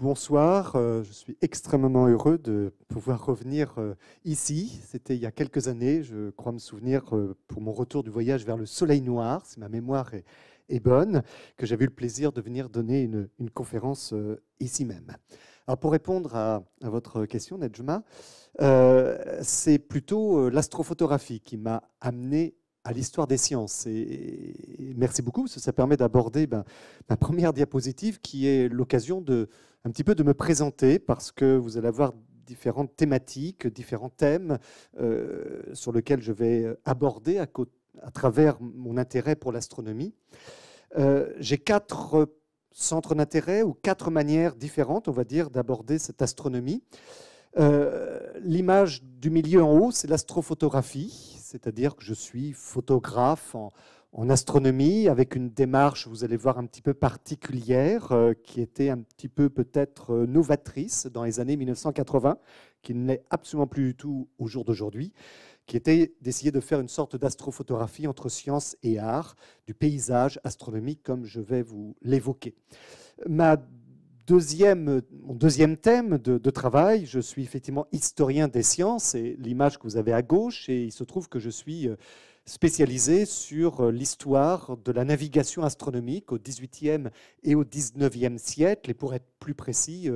Bonsoir, je suis extrêmement heureux de pouvoir revenir ici. C'était il y a quelques années, je crois me souvenir, pour mon retour du voyage vers le Soleil Noir, si ma mémoire est bonne, que j'avais eu le plaisir de venir donner une conférence ici même. Alors pour répondre à votre question, Nedjma, c'est plutôt l'astrophotographie qui m'a amené à l'histoire des sciences. Et merci beaucoup, parce que ça permet d'aborder ma première diapositive, qui est l'occasion un petit peu de me présenter, parce que vous allez avoir différentes thématiques, différents thèmes sur lesquels je vais aborder à travers mon intérêt pour l'astronomie. J'ai 4 centres d'intérêt ou 4 manières différentes, on va dire, d'aborder cette astronomie. L'image du milieu en haut, c'est l'astrophotographie, c'est-à-dire que je suis photographe en astronomie avec une démarche, vous allez voir, un petit peu particulière, qui était un petit peu peut-être novatrice dans les années 1980, qui ne l'est absolument plus du tout au jour d'aujourd'hui, qui était d'essayer de faire une sorte d'astrophotographie entre science et art, du paysage astronomique, comme je vais vous l'évoquer. Mon deuxième thème de travail, je suis effectivement historien des sciences, c'est l'image que vous avez à gauche, et il se trouve que je suis spécialisé sur l'histoire de la navigation astronomique au XVIIIe et au XIXe siècle. Et pour être plus précis,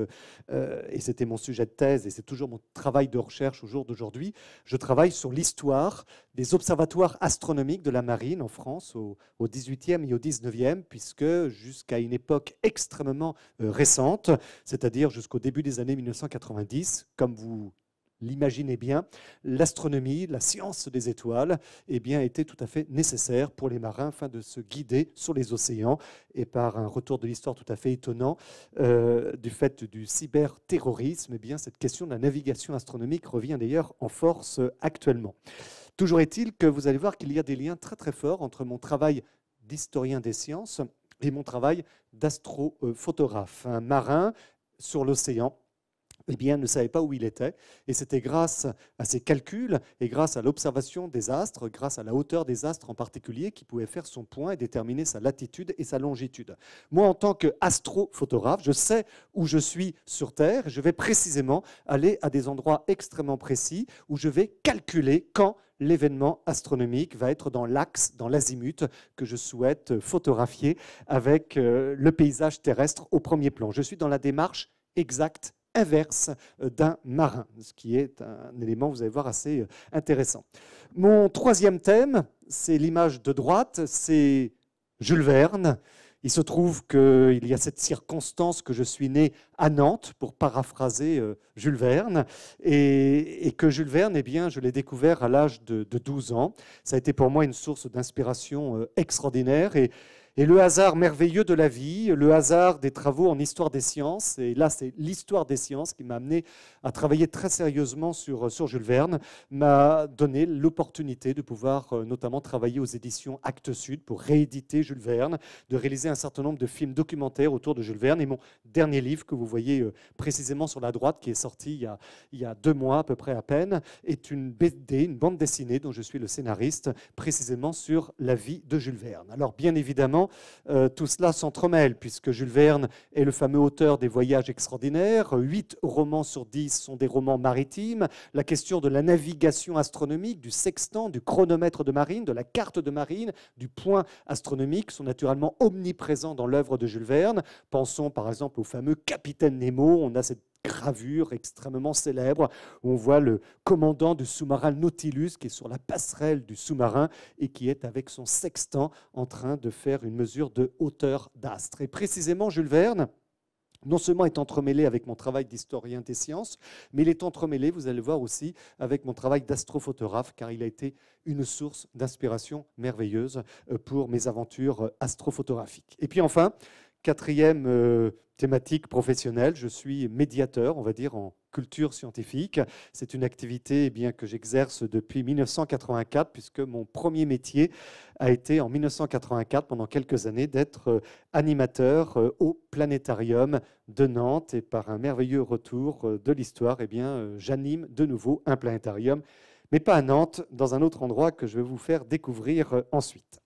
et c'était mon sujet de thèse, et c'est toujours mon travail de recherche au jour d'aujourd'hui, je travaille sur l'histoire des observatoires astronomiques de la marine en France au XVIIIe et au XIXe, puisque jusqu'à une époque extrêmement récente, c'est-à-dire jusqu'au début des années 1990, comme vous l'imaginez bien, l'astronomie, la science des étoiles, était tout à fait nécessaire pour les marins afin de se guider sur les océans. Et par un retour de l'histoire tout à fait étonnant, du fait du cyberterrorisme, cette question de la navigation astronomique revient d'ailleurs en force actuellement. Toujours est-il que vous allez voir qu'il y a des liens très très forts entre mon travail d'historien des sciences et mon travail d'astrophotographe. Un marin sur l'océan ne savait pas où il était. Et c'était grâce à ses calculs et grâce à l'observation des astres, grâce à la hauteur des astres en particulier, qu'il pouvait faire son point et déterminer sa latitude et sa longitude. Moi, en tant qu'astrophotographe, je sais où je suis sur Terre. Et je vais précisément aller à des endroits extrêmement précis où je vais calculer quand l'événement astronomique va être dans l'axe, dans l'azimut que je souhaite photographier avec le paysage terrestre au premier plan. Je suis dans la démarche exacte inverse d'un marin, ce qui est un élément, vous allez voir, assez intéressant. Mon troisième thème, c'est l'image de droite, c'est Jules Verne. Il se trouve qu'il y a cette circonstance que je suis né à Nantes, pour paraphraser Jules Verne, et que Jules Verne, je l'ai découvert à l'âge de 12 ans. Ça a été pour moi une source d'inspiration extraordinaire, et le hasard merveilleux de la vie, le hasard des travaux en histoire des sciences, et là c'est l'histoire des sciences qui m'a amené à travailler très sérieusement sur Jules Verne, m'a donné l'opportunité de pouvoir notamment travailler aux éditions Actes Sud pour rééditer Jules Verne, de réaliser un certain nombre de films documentaires autour de Jules Verne. Et mon dernier livre que vous voyez précisément sur la droite, qui est sorti il y a 2 mois à peu près à peine, est une BD, une bande dessinée dont je suis le scénariste, précisément sur la vie de Jules Verne. Alors bien évidemment, tout cela s'entremêle, puisque Jules Verne est le fameux auteur des Voyages extraordinaires. 8 romans sur 10 sont des romans maritimes. La question de la navigation astronomique, du sextant, du chronomètre de marine, de la carte de marine, du point astronomique sont naturellement omniprésents dans l'œuvre de Jules Verne. Pensons par exemple au fameux Capitaine Nemo. On a cette gravure extrêmement célèbre où on voit le commandant du sous-marin Nautilus qui est sur la passerelle du sous-marin et qui est avec son sextant en train de faire une mesure de hauteur d'astre. Et précisément, Jules Verne, non seulement est entremêlé avec mon travail d'historien des sciences, mais il est entremêlé, vous allez voir aussi, avec mon travail d'astrophotographe, car il a été une source d'inspiration merveilleuse pour mes aventures astrophotographiques. Et puis enfin, 4e thématique professionnelle, je suis médiateur, on va dire, en culture scientifique. C'est une activité que j'exerce depuis 1984, puisque mon premier métier a été en 1984, pendant quelques années, d'être animateur au planétarium de Nantes. Et par un merveilleux retour de l'histoire, j'anime de nouveau un planétarium, mais pas à Nantes, dans un autre endroit que je vais vous faire découvrir ensuite.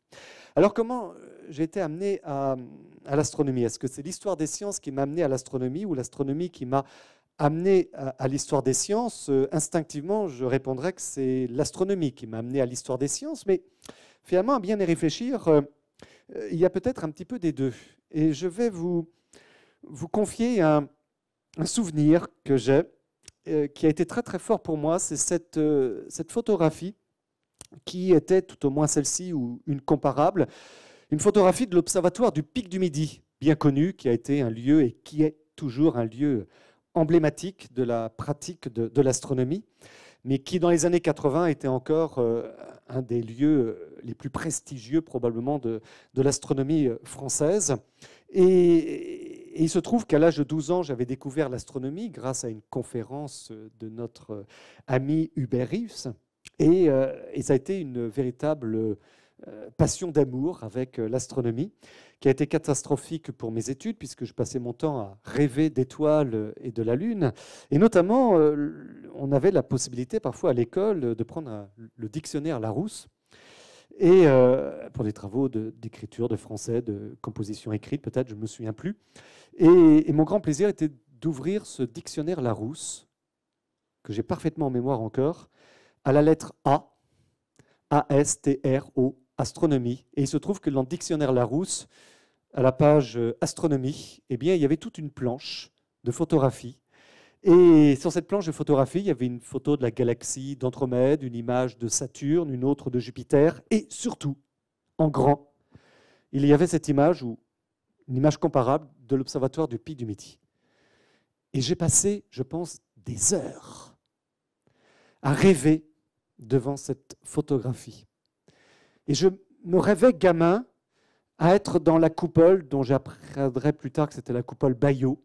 Alors comment j'ai été amené à à l'astronomie? Est-ce que c'est l'histoire des sciences qui m'a amené à l'astronomie ou l'astronomie qui m'a amené à l'histoire des sciences? Instinctivement, je répondrais que c'est l'astronomie qui m'a amené à l'histoire des sciences, mais finalement, à bien y réfléchir, il y a peut-être un petit peu des deux. Et je vais vous confier un souvenir que j'ai, qui a été très très fort pour moi. C'est cette photographie qui était, tout au moins celle-ci ou une comparable, une photographie de l'Observatoire du Pic du Midi, bien connu, qui a été un lieu et qui est toujours un lieu emblématique de la pratique de l'astronomie, mais qui dans les années 80 était encore un des lieux les plus prestigieux probablement de l'astronomie française. Et il se trouve qu'à l'âge de 12 ans, j'avais découvert l'astronomie grâce à une conférence de notre ami Hubert Reeves. Et ça a été une véritable passion d'amour avec l'astronomie, qui a été catastrophique pour mes études, puisque je passais mon temps à rêver d'étoiles et de la Lune. Et notamment, on avait la possibilité parfois à l'école de prendre le dictionnaire Larousse, et pour des travaux d'écriture, de français, de composition écrite, peut-être, je ne me souviens plus. Et mon grand plaisir était d'ouvrir ce dictionnaire Larousse, que j'ai parfaitement en mémoire encore, à la lettre A, A-S-T-R-O, astronomie. Et il se trouve que dans le dictionnaire Larousse, à la page astronomie, eh bien, il y avait toute une planche de photographie. Et sur cette planche de photographie, il y avait une photo de la galaxie d'Andromède, une image de Saturne, une autre de Jupiter, et surtout, en grand, il y avait cette image, ou une image comparable, de l'Observatoire du Pic du Midi. Et j'ai passé, je pense, des heures à rêver devant cette photographie. Et je me rêvais gamin à être dans la coupole, dont j'apprendrai plus tard que c'était la coupole Bayot,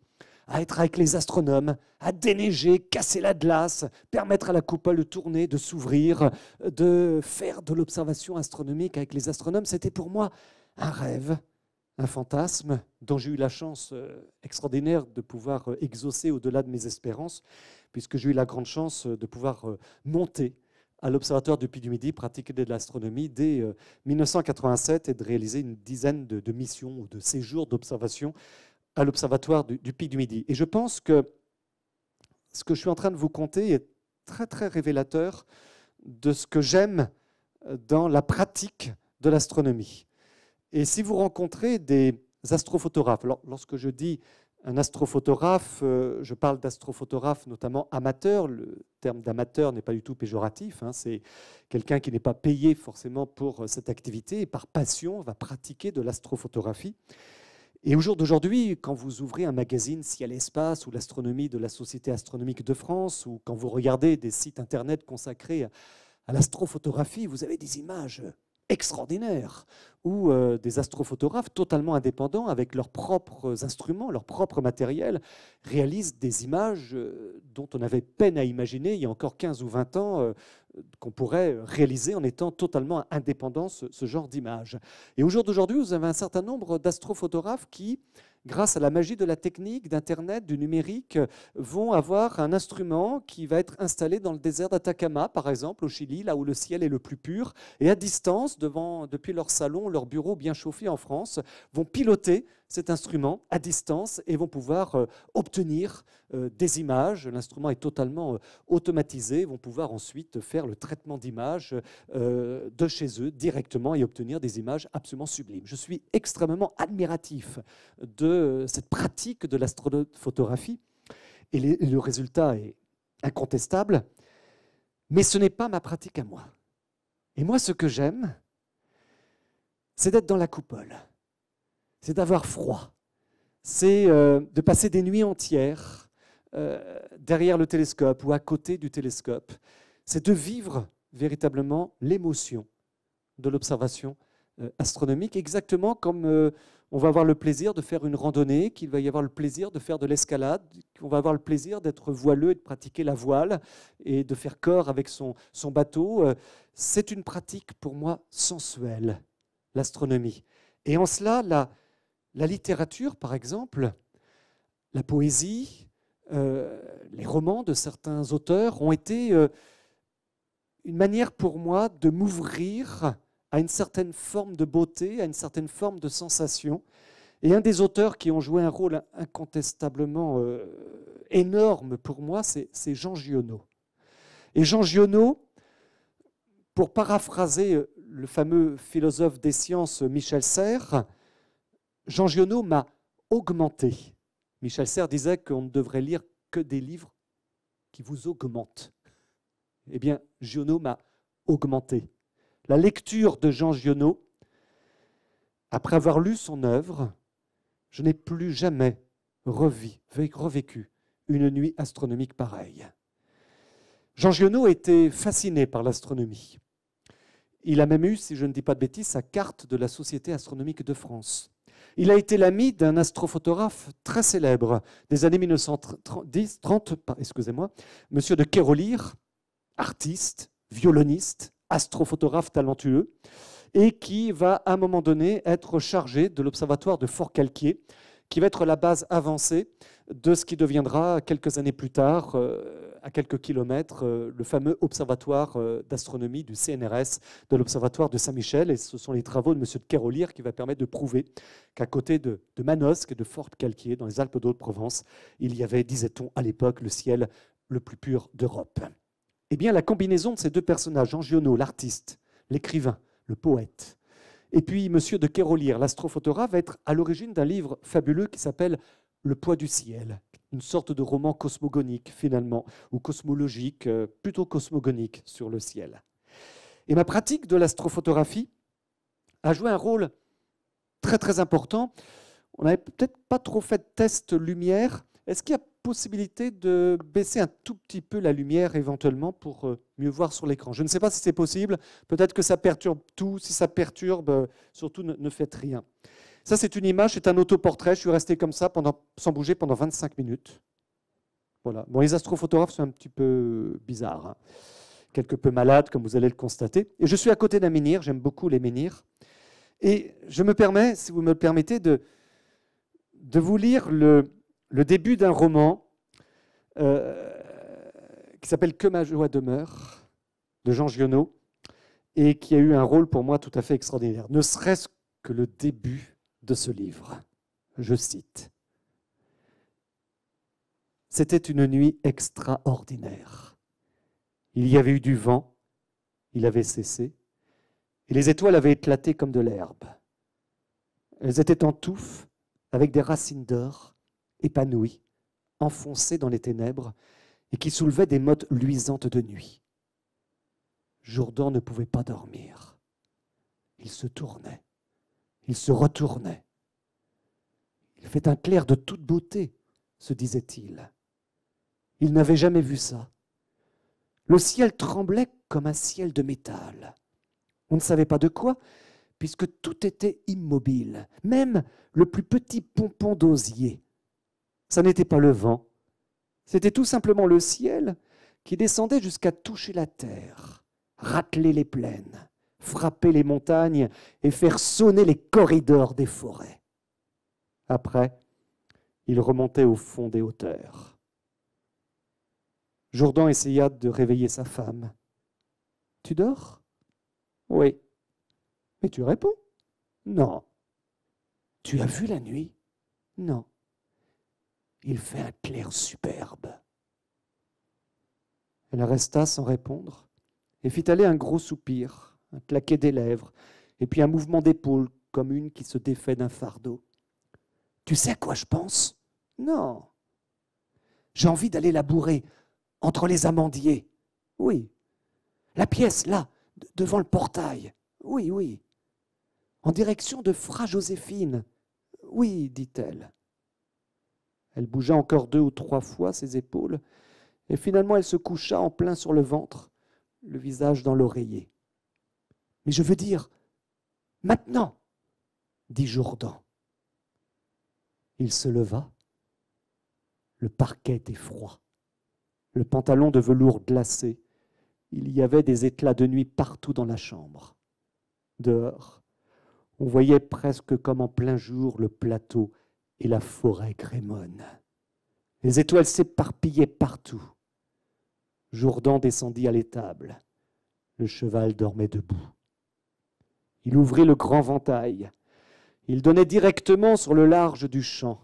à être avec les astronomes, à déneiger, casser la glace, permettre à la coupole de tourner, de s'ouvrir, de faire de l'observation astronomique avec les astronomes. C'était pour moi un rêve, un fantasme dont j'ai eu la chance extraordinaire de pouvoir exaucer au-delà de mes espérances, puisque j'ai eu la grande chance de pouvoir monter à l'Observatoire du Pic du Midi, pratiquer de l'astronomie dès 1987 et de réaliser une dizaine de missions ou de séjours d'observation à l'Observatoire du Pic du Midi. Et je pense que ce que je suis en train de vous conter est très, très révélateur de ce que j'aime dans la pratique de l'astronomie. Et si vous rencontrez des astrophotographes, alors lorsque je dis un astrophotographe, je parle d'astrophotographe notamment amateur. Le terme d'amateur n'est pas du tout péjoratif. C'est quelqu'un qui n'est pas payé forcément pour cette activité et par passion va pratiquer de l'astrophotographie. Et au jour d'aujourd'hui, quand vous ouvrez un magazine Ciel Espace ou l'astronomie de la Société astronomique de France, ou quand vous regardez des sites internet consacrés à l'astrophotographie, vous avez des images extraordinaires, où des astrophotographes totalement indépendants, avec leurs propres instruments, leur propre matériel, réalisent des images dont on avait peine à imaginer il y a encore 15 ou 20 ans qu'on pourrait réaliser en étant totalement indépendant ce genre d'images. Et au jour d'aujourd'hui, vous avez un certain nombre d'astrophotographes qui, grâce à la magie de la technique, d'Internet, du numérique, vont avoir un instrument qui va être installé dans le désert d'Atacama, par exemple, au Chili, là où le ciel est le plus pur, et à distance, depuis leur salon, leur bureau bien chauffé en France, vont piloter cet instrument à distance et vont pouvoir obtenir des images. L'instrument est totalement automatisé, vont pouvoir ensuite faire le traitement d'images de chez eux directement et obtenir des images absolument sublimes. Je suis extrêmement admiratif de cette pratique de l'astrophotographie et le résultat est incontestable, mais ce n'est pas ma pratique à moi. Et moi, ce que j'aime, c'est d'être dans la coupole, c'est d'avoir froid, c'est de passer des nuits entières derrière le télescope ou à côté du télescope, c'est de vivre véritablement l'émotion de l'observation astronomique, exactement comme on va avoir le plaisir de faire une randonnée, qu'il va y avoir le plaisir de faire de l'escalade, qu'on va avoir le plaisir d'être voileux et de pratiquer la voile et de faire corps avec son bateau. C'est une pratique pour moi sensuelle, l'astronomie. Et en cela, la littérature, par exemple, la poésie, les romans de certains auteurs ont été une manière pour moi de m'ouvrir à une certaine forme de beauté, à une certaine forme de sensation. Et un des auteurs qui ont joué un rôle incontestablement énorme pour moi, c'est Jean Giono. Et Jean Giono, pour paraphraser le fameux philosophe des sciences Michel Serres, Jean Giono m'a augmenté. Michel Serres disait qu'on ne devrait lire que des livres qui vous augmentent. Eh bien, Giono m'a augmenté. La lecture de Jean Giono, après avoir lu son œuvre, je n'ai plus jamais revécu une nuit astronomique pareille. Jean Giono était fasciné par l'astronomie. Il a même eu, si je ne dis pas de bêtises, sa carte de la Société astronomique de France. Il a été l'ami d'un astrophotographe très célèbre des années 1930, excusez-moi, monsieur de Kérolire, artiste, violoniste, astrophotographe talentueux, et qui va à un moment donné être chargé de l'observatoire de Fort-Calquier, qui va être la base avancée de ce qui deviendra quelques années plus tard, à quelques kilomètres, le fameux observatoire d'astronomie du CNRS, de l'observatoire de Saint-Michel. Et ce sont les travaux de M. de Kérolire qui va permettre de prouver qu'à côté de Manosque et de Fort-Calquier, dans les Alpes d'Haute-Provence, il y avait, disait-on à l'époque, le ciel le plus pur d'Europe. Eh bien, la combinaison de ces deux personnages, Jean Giono, l'artiste, l'écrivain, le poète, et puis M. de Kérolire, l'astrophotographe, va être à l'origine d'un livre fabuleux qui s'appelle « Le poids du ciel », une sorte de roman cosmogonique finalement, ou cosmologique, plutôt cosmogonique sur le ciel. Et ma pratique de l'astrophotographie a joué un rôle très très important. On n'avait peut-être pas trop fait de test lumière. Est-ce qu'il y a possibilité de baisser un tout petit peu la lumière éventuellement pour mieux voir sur l'écran? Je ne sais pas si c'est possible. Peut-être que ça perturbe tout. Si ça perturbe, surtout ne faites rien. Ça, c'est une image, c'est un autoportrait. Je suis resté comme ça sans bouger pendant 25 minutes. Voilà. Bon, les astrophotographes sont un petit peu bizarres, hein. Quelque peu malades, comme vous allez le constater. Et je suis à côté d'un menhir. J'aime beaucoup les menhirs. Et je me permets, si vous me le permettez, de vous lire le début d'un roman qui s'appelle « Que ma joie demeure » de Jean Giono et qui a eu un rôle pour moi tout à fait extraordinaire. Ne serait-ce que le début de ce livre. Je cite. « C'était une nuit extraordinaire. Il y avait eu du vent, il avait cessé, et les étoiles avaient éclaté comme de l'herbe. Elles étaient en touffe, avec des racines d'or, épanouies, enfoncées dans les ténèbres, et qui soulevaient des mottes luisantes de nuit. Jourdan ne pouvait pas dormir. Il se tournait, il se retournait. Il fait un clair de toute beauté, se disait-il. Il n'avait jamais vu ça. Le ciel tremblait comme un ciel de métal. On ne savait pas de quoi, puisque tout était immobile, même le plus petit pompon d'osier. Ça n'était pas le vent, c'était tout simplement le ciel qui descendait jusqu'à toucher la terre, racler les plaines, frapper les montagnes et faire sonner les corridors des forêts. Après, il remontait au fond des hauteurs. Jourdan essaya de réveiller sa femme. « Tu dors ?»« Oui. »« Mais tu réponds ?»« Non. »« Tu as vu la nuit ?»« Non. » »« Il fait un clair superbe. » Elle resta sans répondre et fit aller un gros soupir, un claquet des lèvres, et puis un mouvement d'épaule comme une qui se défait d'un fardeau. « Tu sais à quoi je pense ?»« Non. »« J'ai envie d'aller labourer entre les amandiers. »« Oui. »« La pièce, là, devant le portail. »« Oui, oui. »« En direction de Fra Joséphine. »« Oui, dit-elle. » Elle bougea encore 2 ou 3 fois ses épaules, et finalement elle se coucha en plein sur le ventre, le visage dans l'oreiller. « Mais je veux dire, maintenant, dit Jourdan. Il se leva. Le parquet était froid. Le pantalon de velours glacé. Il y avait des éclats de nuit partout dans la chambre. Dehors, on voyait presque comme en plein jour le plateau et la forêt crémone. Les étoiles s'éparpillaient partout. Jourdan descendit à l'étable. Le cheval dormait debout. Il ouvrit le grand ventail. Il donnait directement sur le large du champ.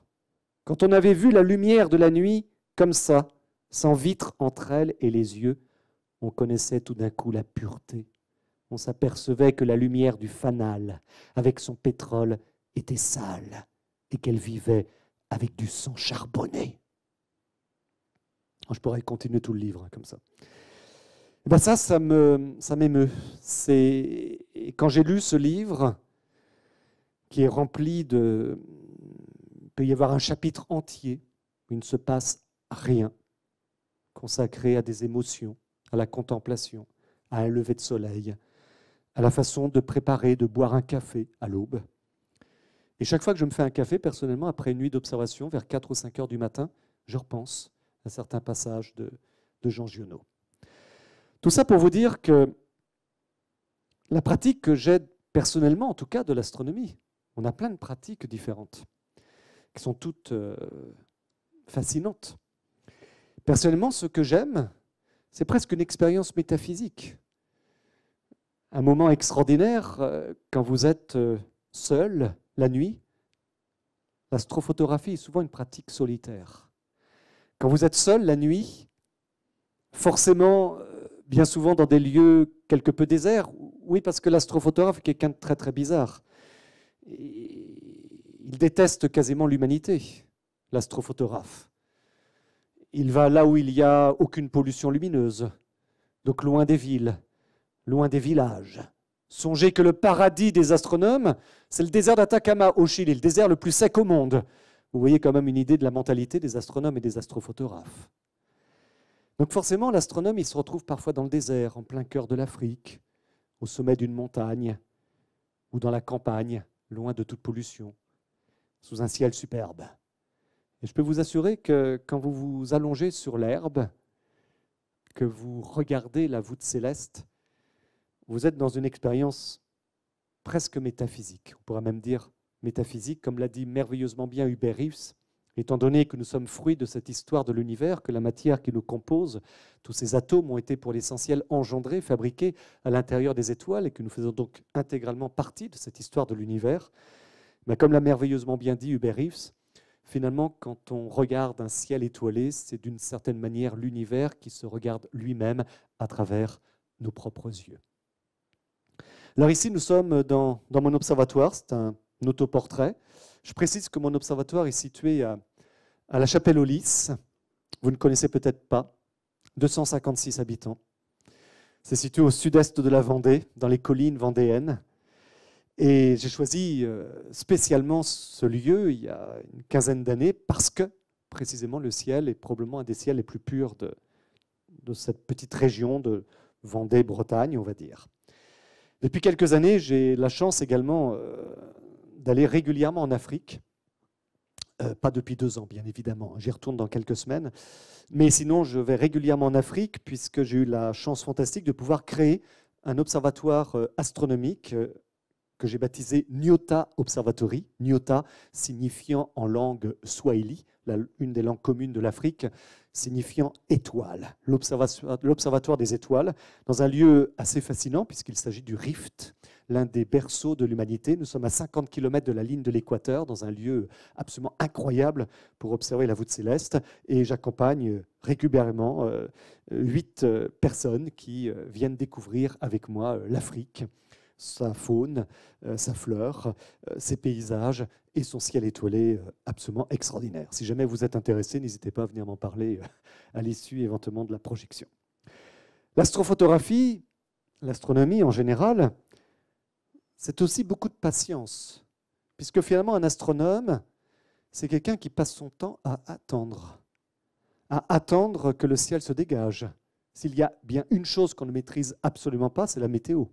Quand on avait vu la lumière de la nuit, comme ça, sans vitre entre elle et les yeux, on connaissait tout d'un coup la pureté. On s'apercevait que la lumière du fanal, avec son pétrole, était sale et qu'elle vivait avec du sang charbonné. Je pourrais continuer tout le livre comme ça. Et ben ça m'émeut. Et quand j'ai lu ce livre, qui est rempli de... Il peut y avoir un chapitre entier où il ne se passe rien, consacré à des émotions, à la contemplation, à un lever de soleil, à la façon de préparer, de boire un café à l'aube. Et chaque fois que je me fais un café, personnellement, après une nuit d'observation, vers 4 ou 5 heures du matin, je repense à certains passages de Jean Giono. Tout ça pour vous dire que la pratique que j'ai personnellement, en tout cas, de l'astronomie, on a plein de pratiques différentes, qui sont toutes fascinantes. Personnellement, ce que j'aime, c'est presque une expérience métaphysique. Un moment extraordinaire quand vous êtes seul la nuit. L'astrophotographie est souvent une pratique solitaire. Quand vous êtes seul la nuit, forcément, bien souvent dans des lieux quelque peu déserts, oui, parce que l'astrophotographe est quelqu'un de très très bizarre. Il déteste quasiment l'humanité, l'astrophotographe. Il va là où il n'y a aucune pollution lumineuse, donc loin des villes, loin des villages. Songez que le paradis des astronomes, c'est le désert d'Atacama au Chili, le désert le plus sec au monde. Vous voyez quand même une idée de la mentalité des astronomes et des astrophotographes. Donc forcément, l'astronome, il se retrouve parfois dans le désert, en plein cœur de l'Afrique, au sommet d'une montagne, ou dans la campagne, loin de toute pollution, sous un ciel superbe. Et je peux vous assurer que quand vous vous allongez sur l'herbe, que vous regardez la voûte céleste, vous êtes dans une expérience presque métaphysique. On pourrait même dire métaphysique, comme l'a dit merveilleusement bien Hubert Reeves, étant donné que nous sommes fruits de cette histoire de l'univers, que la matière qui nous compose, tous ces atomes ont été pour l'essentiel engendrés, fabriqués à l'intérieur des étoiles, et que nous faisons donc intégralement partie de cette histoire de l'univers. Mais comme l'a merveilleusement bien dit Hubert Reeves, finalement, quand on regarde un ciel étoilé, c'est d'une certaine manière l'univers qui se regarde lui-même à travers nos propres yeux. Alors ici, nous sommes dans mon observatoire, c'est un autoportrait. Je précise que mon observatoire est situé à la Chapelle-aux-Lys. Vous ne connaissez peut-être pas, 256 habitants. C'est situé au sud-est de la Vendée, dans les collines vendéennes. Et j'ai choisi spécialement ce lieu il y a une quinzaine d'années parce que, précisément, le ciel est probablement un des ciels les plus purs de cette petite région de Vendée-Bretagne, on va dire. Depuis quelques années, j'ai la chance également d'aller régulièrement en Afrique. Pas depuis 2 ans, bien évidemment. J'y retourne dans quelques semaines. Mais sinon, je vais régulièrement en Afrique puisque j'ai eu la chance fantastique de pouvoir créer un observatoire astronomique que j'ai baptisé Nyota Observatory. Nyota signifiant en langue swahili, une des langues communes de l'Afrique, signifiant étoile, l'observatoire des étoiles, dans un lieu assez fascinant puisqu'il s'agit du Rift, l'un des berceaux de l'humanité. Nous sommes à 50 km de la ligne de l'équateur, dans un lieu absolument incroyable pour observer la voûte céleste. Et j'accompagne régulièrement 8 personnes qui viennent découvrir avec moi l'Afrique, sa faune, sa fleur, ses paysages et son ciel étoilé absolument extraordinaire. Si jamais vous êtes intéressé, n'hésitez pas à venir m'en parler à l'issue éventuellement de la projection. L'astrophotographie, l'astronomie en général, c'est aussi beaucoup de patience, puisque finalement un astronome, c'est quelqu'un qui passe son temps à attendre que le ciel se dégage. S'il y a bien une chose qu'on ne maîtrise absolument pas, c'est la météo.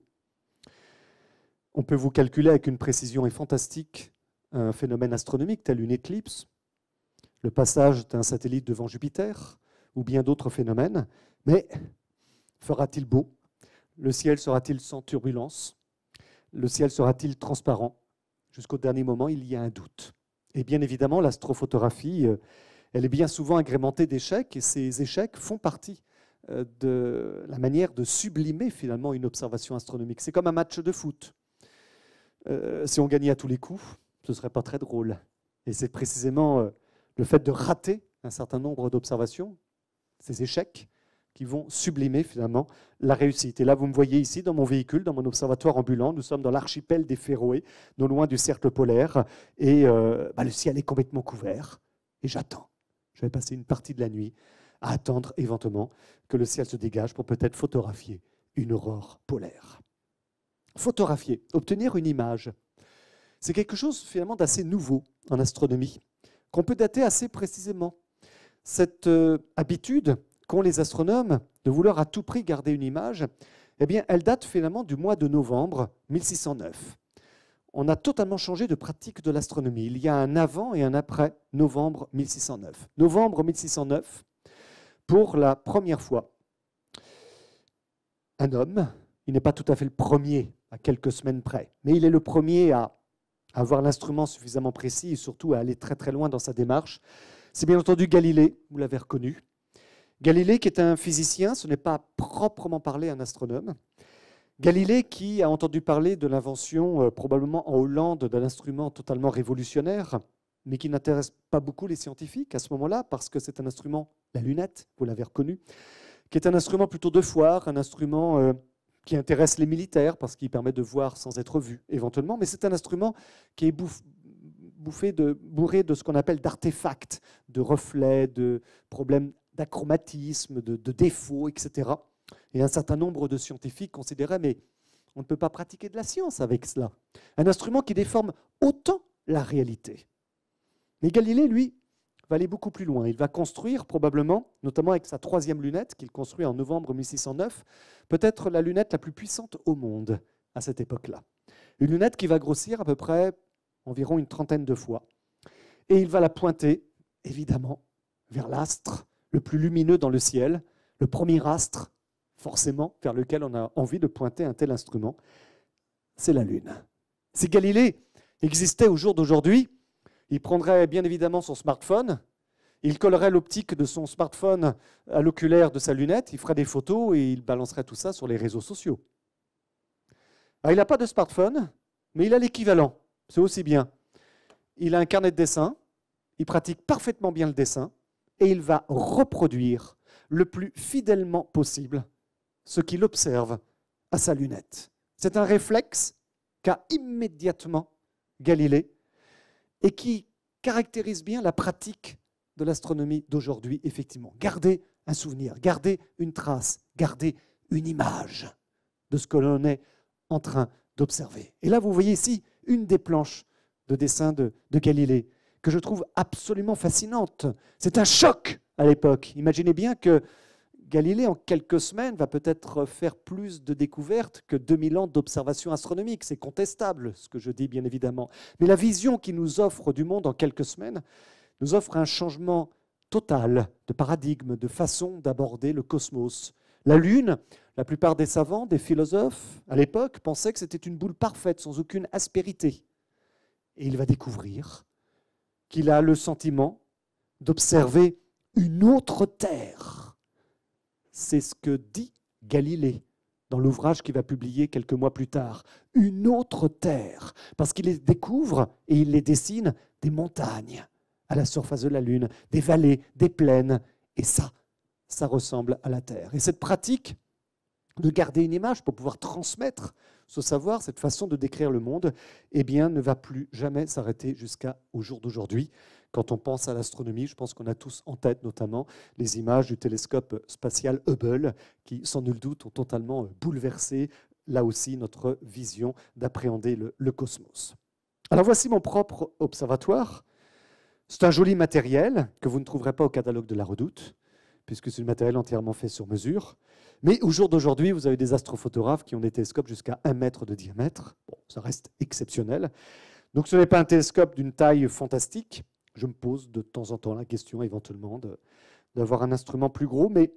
On peut vous calculer avec une précision fantastique un phénomène astronomique tel une éclipse, le passage d'un satellite devant Jupiter ou bien d'autres phénomènes. Mais fera-t-il beau? Le ciel sera-t-il sans turbulence? Le ciel sera-t-il transparent? Jusqu'au dernier moment, il y a un doute. Et bien évidemment, l'astrophotographie, elle est bien souvent agrémentée d'échecs, et ces échecs font partie de la manière de sublimer finalement une observation astronomique. C'est comme un match de foot. Si on gagnait à tous les coups, ce ne serait pas très drôle. Et c'est précisément le fait de rater un certain nombre d'observations, ces échecs, qui vont sublimer finalement la réussite. Et là, vous me voyez ici dans mon véhicule, dans mon observatoire ambulant. Nous sommes dans l'archipel des Féroé, non loin du cercle polaire. Et le ciel est complètement couvert. Et j'attends. Je vais passer une partie de la nuit à attendre éventuellement que le ciel se dégage pour peut-être photographier une aurore polaire. Photographier, obtenir une image, c'est quelque chose finalement d'assez nouveau en astronomie, qu'on peut dater assez précisément. Cette habitude qu'ont les astronomes de vouloir à tout prix garder une image, eh bien, elle date finalement du mois de novembre 1609. On a totalement changé de pratique de l'astronomie. Il y a un avant et un après novembre 1609. Novembre 1609, pour la première fois, un homme, il n'est pas tout à fait le premier à quelques semaines près, mais il est le premier à avoir l'instrument suffisamment précis et surtout à aller très très loin dans sa démarche. C'est bien entendu Galilée, vous l'avez reconnu. Galilée qui est un physicien, ce n'est pas proprement parlé un astronome. Galilée qui a entendu parler de l'invention, probablement en Hollande, d'un instrument totalement révolutionnaire, mais qui n'intéresse pas beaucoup les scientifiques à ce moment-là, parce que c'est un instrument, la lunette, vous l'avez reconnu, qui est un instrument plutôt de foire, un instrument qui intéresse les militaires, parce qu'il permet de voir sans être vu, éventuellement, mais c'est un instrument qui est bourré de ce qu'on appelle d'artefacts, de reflets, de problèmes d'achromatisme, de défauts, etc. Et un certain nombre de scientifiques considéraient, mais on ne peut pas pratiquer de la science avec cela. Un instrument qui déforme autant la réalité. Mais Galilée, lui, va aller beaucoup plus loin. Il va construire probablement, notamment avec sa troisième lunette qu'il construit en novembre 1609, peut-être la lunette la plus puissante au monde à cette époque-là. Une lunette qui va grossir à peu près environ une trentaine de fois. Et il va la pointer, évidemment, vers l'astre le plus lumineux dans le ciel, le premier astre, forcément, vers lequel on a envie de pointer un tel instrument, c'est la Lune. Si Galilée existait au jour d'aujourd'hui, il prendrait bien évidemment son smartphone, il collerait l'optique de son smartphone à l'oculaire de sa lunette, il ferait des photos et il balancerait tout ça sur les réseaux sociaux. Alors, il n'a pas de smartphone, mais il a l'équivalent, c'est aussi bien. Il a un carnet de dessin, il pratique parfaitement bien le dessin, et il va reproduire le plus fidèlement possible ce qu'il observe à sa lunette. C'est un réflexe qu'a immédiatement Galilée et qui caractérise bien la pratique de l'astronomie d'aujourd'hui, effectivement. Garder un souvenir, garder une trace, garder une image de ce que l'on est en train d'observer. Et là, vous voyez ici une des planches de dessin de Galilée, que je trouve absolument fascinante. C'est un choc à l'époque. Imaginez bien que Galilée, en quelques semaines, va peut-être faire plus de découvertes que 2000 ans d'observations astronomiques. C'est contestable, ce que je dis, bien évidemment. Mais la vision qu'il nous offre du monde en quelques semaines nous offre un changement total de paradigme, de façon d'aborder le cosmos. La Lune, la plupart des savants, des philosophes, à l'époque, pensaient que c'était une boule parfaite, sans aucune aspérité. Et il va découvrir qu'il a le sentiment d'observer une autre terre. C'est ce que dit Galilée dans l'ouvrage qu'il va publier quelques mois plus tard. Une autre terre, parce qu'il les découvre et il les dessine des montagnes à la surface de la Lune, des vallées, des plaines, et ça ressemble à la Terre. Et cette pratique de garder une image pour pouvoir transmettre ce savoir, cette façon de décrire le monde, eh bien, ne va plus jamais s'arrêter jusqu'au jour d'aujourd'hui. Quand on pense à l'astronomie, je pense qu'on a tous en tête notamment les images du télescope spatial Hubble qui, sans nul doute, ont totalement bouleversé, là aussi, notre vision d'appréhender le cosmos. Alors voici mon propre observatoire. C'est un joli matériel que vous ne trouverez pas au catalogue de la Redoute, puisque c'est du matériel entièrement fait sur mesure. Mais au jour d'aujourd'hui, vous avez des astrophotographes qui ont des télescopes jusqu'à 1 mètre de diamètre. Bon, ça reste exceptionnel. Donc ce n'est pas un télescope d'une taille fantastique. Je me pose de temps en temps la question éventuellement d'avoir un instrument plus gros, mais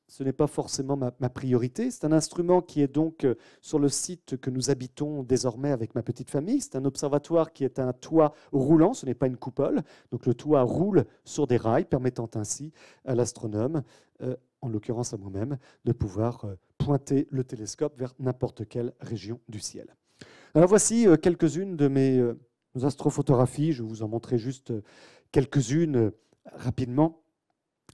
ce n'est pas forcément ma priorité. C'est un instrument qui est donc sur le site que nous habitons désormais avec ma petite famille. C'est un observatoire qui est un toit roulant, ce n'est pas une coupole. Donc le toit roule sur des rails, permettant ainsi à l'astronome, en l'occurrence à moi-même, de pouvoir pointer le télescope vers n'importe quelle région du ciel. Alors voici quelques-unes de mes nos astrophotographies. Je vais vous en montrer juste quelques-unes rapidement.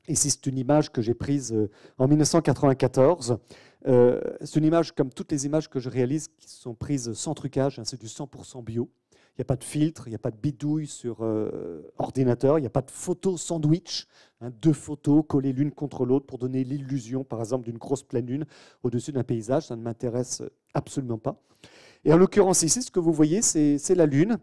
Ici, c'est une image que j'ai prise en 1994. C'est une image, comme toutes les images que je réalise, qui sont prises sans trucage. C'est du 100% bio. Il n'y a pas de filtre, il n'y a pas de bidouille sur ordinateur, il n'y a pas de photo sandwich, deux photos collées l'une contre l'autre pour donner l'illusion, par exemple, d'une grosse pleine lune au-dessus d'un paysage. Ça ne m'intéresse absolument pas. Et en l'occurrence ici, ce que vous voyez, c'est la Lune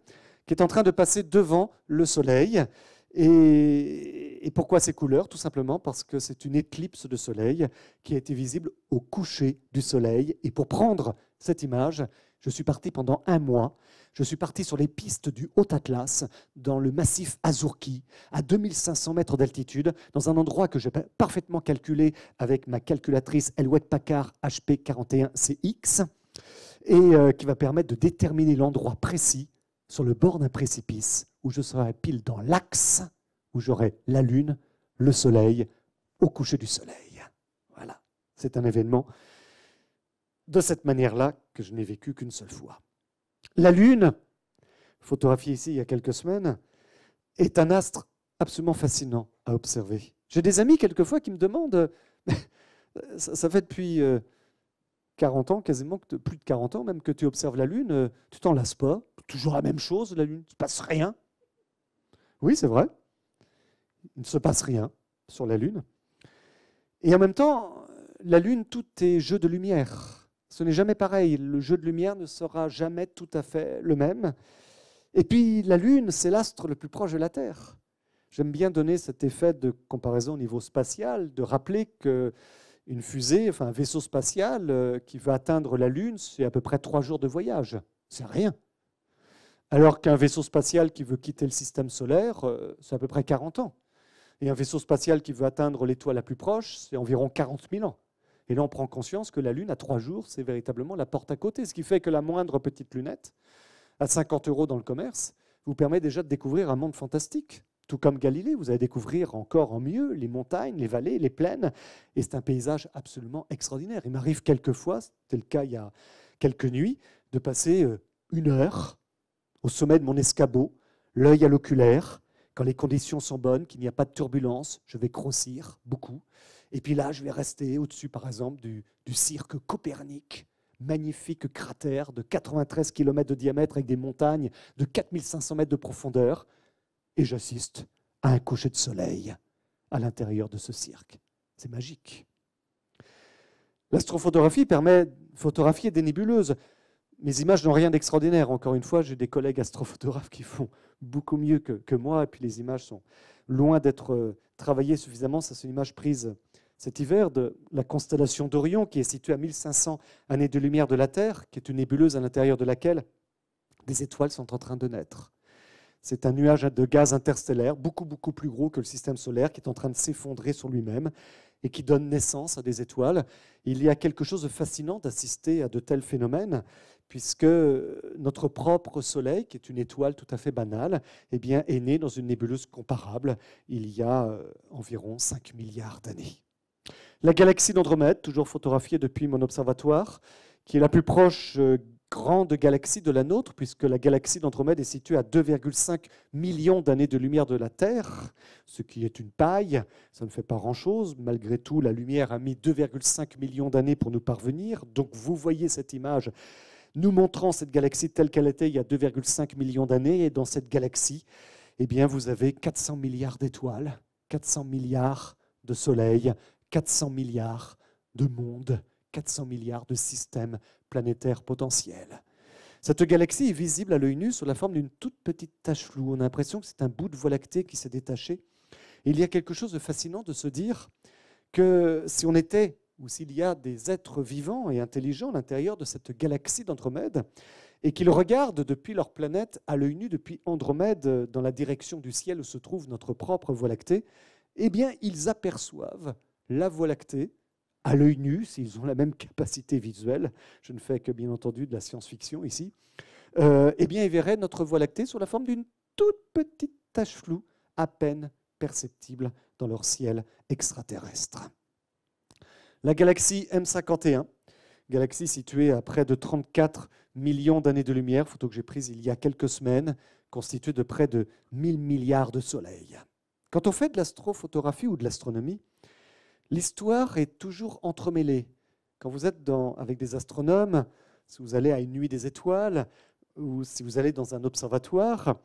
qui est en train de passer devant le Soleil. Et pourquoi ces couleurs? Tout simplement parce que c'est une éclipse de Soleil qui a été visible au coucher du Soleil. Et pour prendre cette image, je suis parti pendant un mois. Je suis parti sur les pistes du Haut-Atlas, dans le massif Azurki, à 2500 mètres d'altitude, dans un endroit que j'ai parfaitement calculé avec ma calculatrice Hewlett-Packard HP41CX, et qui va permettre de déterminer l'endroit précis sur le bord d'un précipice où je serai pile dans l'axe où j'aurai la Lune, le Soleil, au coucher du Soleil. Voilà, c'est un événement de cette manière-là que je n'ai vécu qu'une seule fois. La Lune, photographiée ici il y a quelques semaines, est un astre absolument fascinant à observer. J'ai des amis quelquefois qui me demandent, ça fait depuis 40 ans, quasiment plus de 40 ans même que tu observes la Lune, tu t'en lasses pas, toujours la même chose, la Lune, il ne se passe rien. Oui, c'est vrai, il ne se passe rien sur la Lune. Et en même temps, la Lune, tout est jeu de lumière. Ce n'est jamais pareil, le jeu de lumière ne sera jamais tout à fait le même. Et puis la Lune, c'est l'astre le plus proche de la Terre. J'aime bien donner cet effet de comparaison au niveau spatial, de rappeler qu'une fusée, enfin un vaisseau spatial qui veut atteindre la Lune, c'est à peu près 3 jours de voyage. C'est rien. Alors qu'un vaisseau spatial qui veut quitter le système solaire, c'est à peu près 40 ans. Et un vaisseau spatial qui veut atteindre l'étoile la plus proche, c'est environ 40 000 ans. Et là, on prend conscience que la Lune, à 3 jours, c'est véritablement la porte à côté. Ce qui fait que la moindre petite lunette, à 50 € dans le commerce, vous permet déjà de découvrir un monde fantastique. Tout comme Galilée, vous allez découvrir encore en mieux les montagnes, les vallées, les plaines. Et c'est un paysage absolument extraordinaire. Il m'arrive quelquefois, c'était le cas il y a quelques nuits, de passer 1 heure au sommet de mon escabeau, l'œil à l'oculaire. Quand les conditions sont bonnes, qu'il n'y a pas de turbulence, je vais grossir beaucoup. Et puis là, je vais rester au-dessus, par exemple, du cirque Copernic, magnifique cratère de 93 km de diamètre avec des montagnes de 4500 mètres de profondeur. Et j'assiste à un coucher de soleil à l'intérieur de ce cirque. C'est magique. L'astrophotographie permet de photographier des nébuleuses. Mes images n'ont rien d'extraordinaire. Encore une fois, j'ai des collègues astrophotographes qui font beaucoup mieux que moi. Et puis les images sont loin d'être travaillées suffisamment. Ça, c'est une image prise cet hiver de la constellation d'Orion, qui est située à 1500 années-lumière de la Terre, qui est une nébuleuse à l'intérieur de laquelle des étoiles sont en train de naître. C'est un nuage de gaz interstellaire, beaucoup plus gros que le système solaire, qui est en train de s'effondrer sur lui-même et qui donne naissance à des étoiles. Il y a quelque chose de fascinant d'assister à de tels phénomènes, puisque notre propre Soleil, qui est une étoile tout à fait banale, eh bien, est né dans une nébuleuse comparable il y a environ 5 milliards d'années. La galaxie d'Andromède, toujours photographiée depuis mon observatoire, qui est la plus proche grande galaxie de la nôtre, puisque la galaxie d'Andromède est située à 2,5 millions d'années de lumière de la Terre, ce qui est une paille, ça ne fait pas grand-chose. Malgré tout, la lumière a mis 2,5 millions d'années pour nous parvenir. Donc vous voyez cette image nous montrant cette galaxie telle qu'elle était il y a 2,5 millions d'années. Et dans cette galaxie, eh bien, vous avez 400 milliards d'étoiles, 400 milliards de soleils, 400 milliards de mondes, 400 milliards de systèmes planétaires potentiels. Cette galaxie est visible à l'œil nu sous la forme d'une toute petite tache floue. On a l'impression que c'est un bout de Voie lactée qui s'est détaché. Et il y a quelque chose de fascinant de se dire que si on était, ou s'il y a des êtres vivants et intelligents à l'intérieur de cette galaxie d'Andromède, et qu'ils regardent depuis leur planète à l'œil nu, depuis Andromède, dans la direction du ciel où se trouve notre propre Voie lactée, eh bien, ils aperçoivent la Voie lactée à l'œil nu, s'ils ont la même capacité visuelle, je ne fais que bien entendu de la science-fiction ici, eh bien ils verraient notre Voie lactée sous la forme d'une toute petite tache floue, à peine perceptible dans leur ciel extraterrestre. La galaxie M51, galaxie située à près de 34 millions d'années de lumière, photo que j'ai prise il y a quelques semaines, constitué de près de 1000 milliards de soleils. Quand on fait de l'astrophotographie ou de l'astronomie, l'histoire est toujours entremêlée. Quand vous êtes avec des astronomes, si vous allez à une nuit des étoiles ou si vous allez dans un observatoire,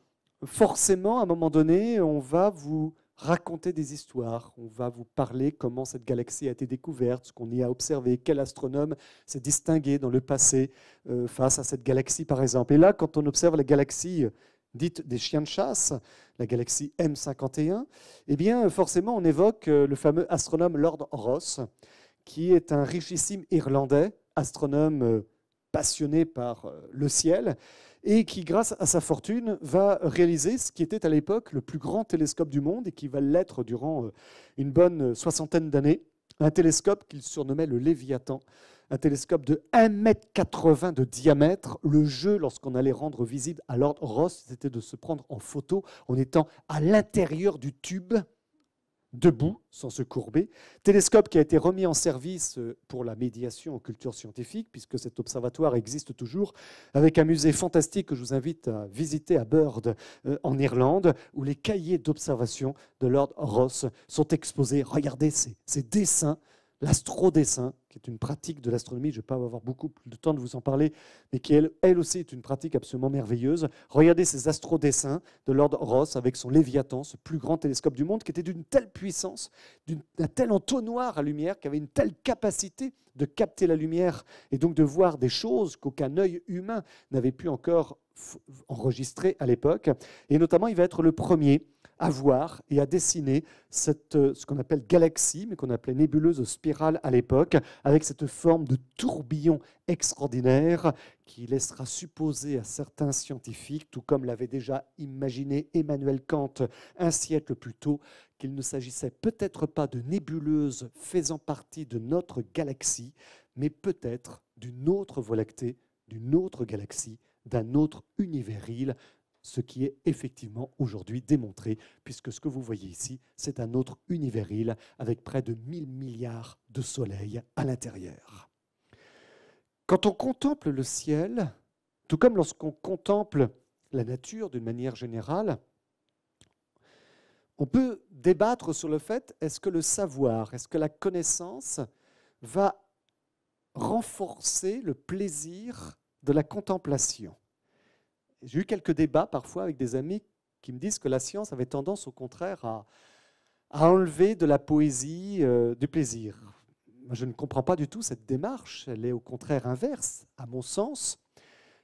forcément, à un moment donné, on va vous raconter des histoires. On va vous parler comment cette galaxie a été découverte, ce qu'on y a observé, quel astronome s'est distingué dans le passé face à cette galaxie, par exemple. Et là, quand on observe la galaxie dite des chiens de chasse, la galaxie M51, eh bien, forcément, on évoque le fameux astronome Lord Ross, qui est un richissime Irlandais, astronome passionné par le ciel, et qui, grâce à sa fortune, va réaliser ce qui était à l'époque le plus grand télescope du monde et qui va l'être durant une bonne soixantaine d'années, un télescope qu'il surnommait le Léviathan, un télescope de 1,80 m de diamètre. Le jeu, lorsqu'on allait rendre visible à Lord Ross, c'était de se prendre en photo en étant à l'intérieur du tube, debout, sans se courber. Télescope qui a été remis en service pour la médiation aux cultures scientifiques, puisque cet observatoire existe toujours, avec un musée fantastique que je vous invite à visiter à Bird, en Irlande, où les cahiers d'observation de Lord Ross sont exposés. Regardez ces dessins, l'astrodessin, qui est une pratique de l'astronomie, je ne vais pas avoir beaucoup de temps de vous en parler, mais qui, elle aussi, est une pratique absolument merveilleuse. Regardez ces astrodessins de Lord Ross avec son Léviathan, ce plus grand télescope du monde, qui était d'une telle puissance, d'un tel entonnoir à lumière, qui avait une telle capacité de capter la lumière et donc de voir des choses qu'aucun œil humain n'avait pu encore enregistrer à l'époque. Et notamment, il va être le premier à voir et à dessiner ce qu'on appelle galaxie, mais qu'on appelait nébuleuse spirale à l'époque, avec cette forme de tourbillon extraordinaire qui laissera supposer à certains scientifiques, tout comme l'avait déjà imaginé Emmanuel Kant un siècle plus tôt, qu'il ne s'agissait peut-être pas de nébuleuse faisant partie de notre galaxie, mais peut-être d'une autre Voie lactée, d'une autre galaxie, d'un autre univers, ce qui est effectivement aujourd'hui démontré, puisque ce que vous voyez ici, c'est un autre univers avec près de 1000 milliards de soleils à l'intérieur. Quand on contemple le ciel, tout comme lorsqu'on contemple la nature d'une manière générale, on peut débattre sur le fait, est-ce que le savoir, est-ce que la connaissance va renforcer le plaisir de la contemplation? J'ai eu quelques débats parfois avec des amis qui me disent que la science avait tendance au contraire à enlever de la poésie du plaisir. Moi, je ne comprends pas du tout cette démarche, elle est au contraire inverse. À mon sens,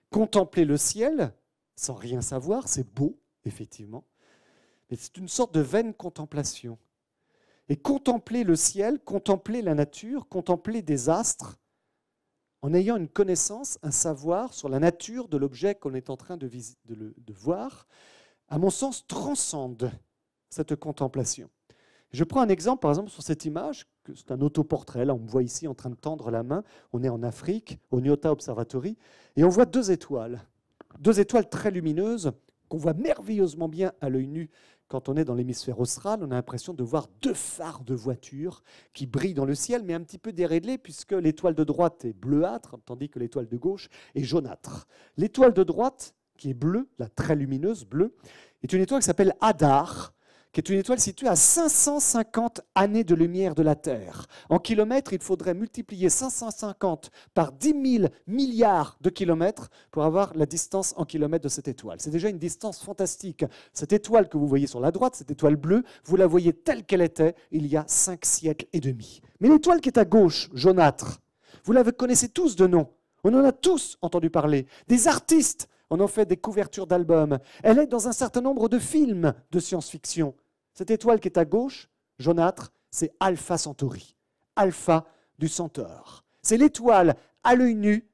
contempler le ciel sans rien savoir, c'est beau, effectivement, mais c'est une sorte de vaine contemplation. Et contempler le ciel, contempler la nature, contempler des astres, en ayant une connaissance, un savoir sur la nature de l'objet qu'on est en train de voir, à mon sens, transcende cette contemplation. Je prends un exemple, par exemple, sur cette image, c'est un autoportrait. Là, on me voit ici en train de tendre la main. On est en Afrique, au Nyota Observatory, et on voit deux étoiles très lumineuses qu'on voit merveilleusement bien à l'œil nu. Quand on est dans l'hémisphère austral, on a l'impression de voir deux phares de voitures qui brillent dans le ciel, mais un petit peu déréglés, puisque l'étoile de droite est bleuâtre, tandis que l'étoile de gauche est jaunâtre. L'étoile de droite, qui est bleue, la très lumineuse bleue, est une étoile qui s'appelle Hadar, qui est une étoile située à 550 années de lumière de la Terre. En kilomètres, il faudrait multiplier 550 par 10 000 milliards de kilomètres pour avoir la distance en kilomètres de cette étoile. C'est déjà une distance fantastique. Cette étoile que vous voyez sur la droite, cette étoile bleue, vous la voyez telle qu'elle était il y a 5 siècles et demi. Mais l'étoile qui est à gauche, jaunâtre, vous la connaissez tous de nom. On en a tous entendu parler. Des artistes en ont fait des couvertures d'albums. Elle est dans un certain nombre de films de science-fiction. Cette étoile qui est à gauche, jaunâtre, c'est Alpha Centauri, Alpha du Centaure. C'est l'étoile à l'œil nu,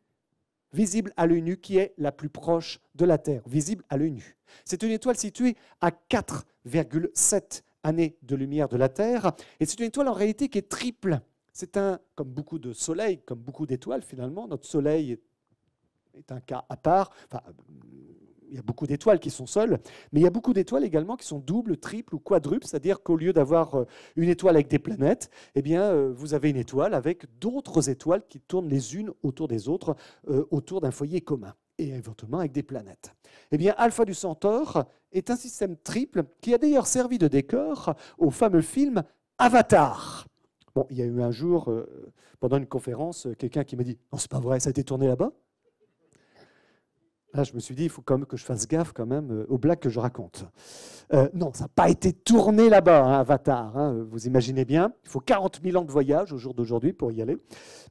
visible à l'œil nu, qui est la plus proche de la Terre, visible à l'œil nu. C'est une étoile située à 4,7 années de lumière de la Terre, et c'est une étoile en réalité qui est triple. C'est comme beaucoup de soleils, comme beaucoup d'étoiles finalement, notre Soleil est un cas à part. Enfin, il y a beaucoup d'étoiles qui sont seules, mais il y a beaucoup d'étoiles également qui sont doubles, triples ou quadruples, c'est-à-dire qu'au lieu d'avoir une étoile avec des planètes, eh bien, vous avez une étoile avec d'autres étoiles qui tournent les unes autour des autres, autour d'un foyer commun. et éventuellement avec des planètes. Eh bien, Alpha du Centaure est un système triple qui a d'ailleurs servi de décor au fameux film Avatar. Bon, il y a eu un jour, pendant une conférence, quelqu'un qui m'a dit « Non, c'est pas vrai, ça a été tourné là-bas ?» Là, je me suis dit, il faut quand même que je fasse gaffe quand même aux blagues que je raconte. Non, ça n'a pas été tourné là-bas, hein, Avatar. Hein, vous imaginez bien, il faut 40 000 ans de voyage au jour d'aujourd'hui pour y aller.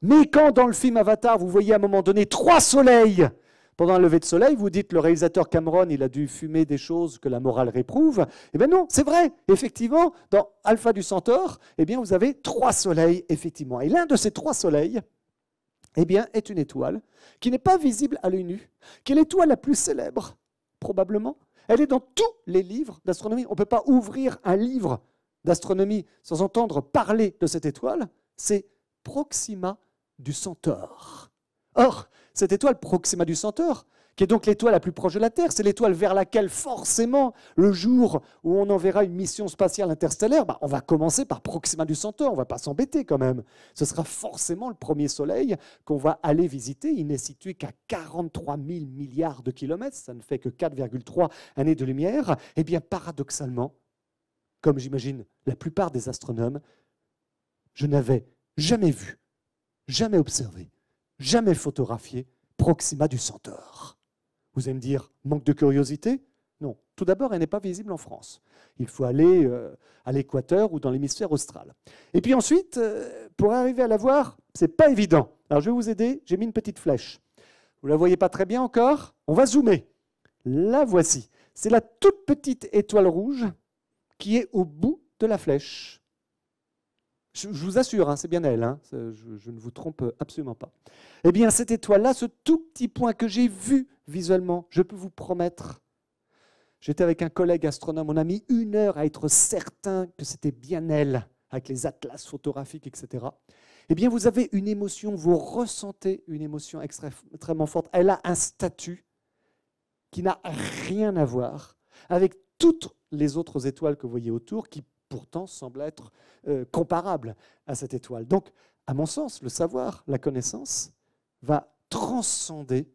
Mais quand dans le film Avatar, vous voyez à un moment donné 3 soleils pendant un lever de soleil, vous dites le réalisateur Cameron, il a dû fumer des choses que la morale réprouve. Eh bien non, c'est vrai. Effectivement, dans Alpha du Centaure, eh bien vous avez 3 soleils, effectivement. Et l'un de ces 3 soleils, eh bien, est une étoile qui n'est pas visible à l'œil nu, qui est l'étoile la plus célèbre, probablement. Elle est dans tous les livres d'astronomie. On ne peut pas ouvrir un livre d'astronomie sans entendre parler de cette étoile. C'est Proxima du Centaure. Or, cette étoile Proxima du Centaure, qui est donc l'étoile la plus proche de la Terre, c'est l'étoile vers laquelle, forcément, le jour où on enverra une mission spatiale interstellaire, on va commencer par Proxima du Centaure, on ne va pas s'embêter quand même. Ce sera forcément le premier soleil qu'on va aller visiter. Il n'est situé qu'à 43 000 milliards de kilomètres, ça ne fait que 4,3 années de lumière. Eh bien, paradoxalement, comme j'imagine la plupart des astronomes, je n'avais jamais vu, jamais observé, jamais photographié Proxima du Centaure. Vous allez me dire, manque de curiosité? Non. Tout d'abord, elle n'est pas visible en France. Il faut aller à l'équateur ou dans l'hémisphère austral. Et puis ensuite, pour arriver à la voir, ce n'est pas évident. Alors je vais vous aider, j'ai mis une petite flèche. Vous ne la voyez pas très bien encore? On va zoomer. La voici. C'est la toute petite étoile rouge qui est au bout de la flèche. Je vous assure, hein, c'est bien elle, hein, je ne vous trompe absolument pas. Eh bien, cette étoile-là, ce tout petit point que j'ai vu visuellement, je peux vous promettre, j'étais avec un collègue astronome, on a mis 1 heure à être certain que c'était bien elle, avec les atlas photographiques, etc. Eh bien, vous avez une émotion, vous ressentez une émotion extrêmement forte. Elle a un statut qui n'a rien à voir avec toutes les autres étoiles que vous voyez autour, qui pourtant semble être comparable à cette étoile. Donc, à mon sens, le savoir, la connaissance, va transcender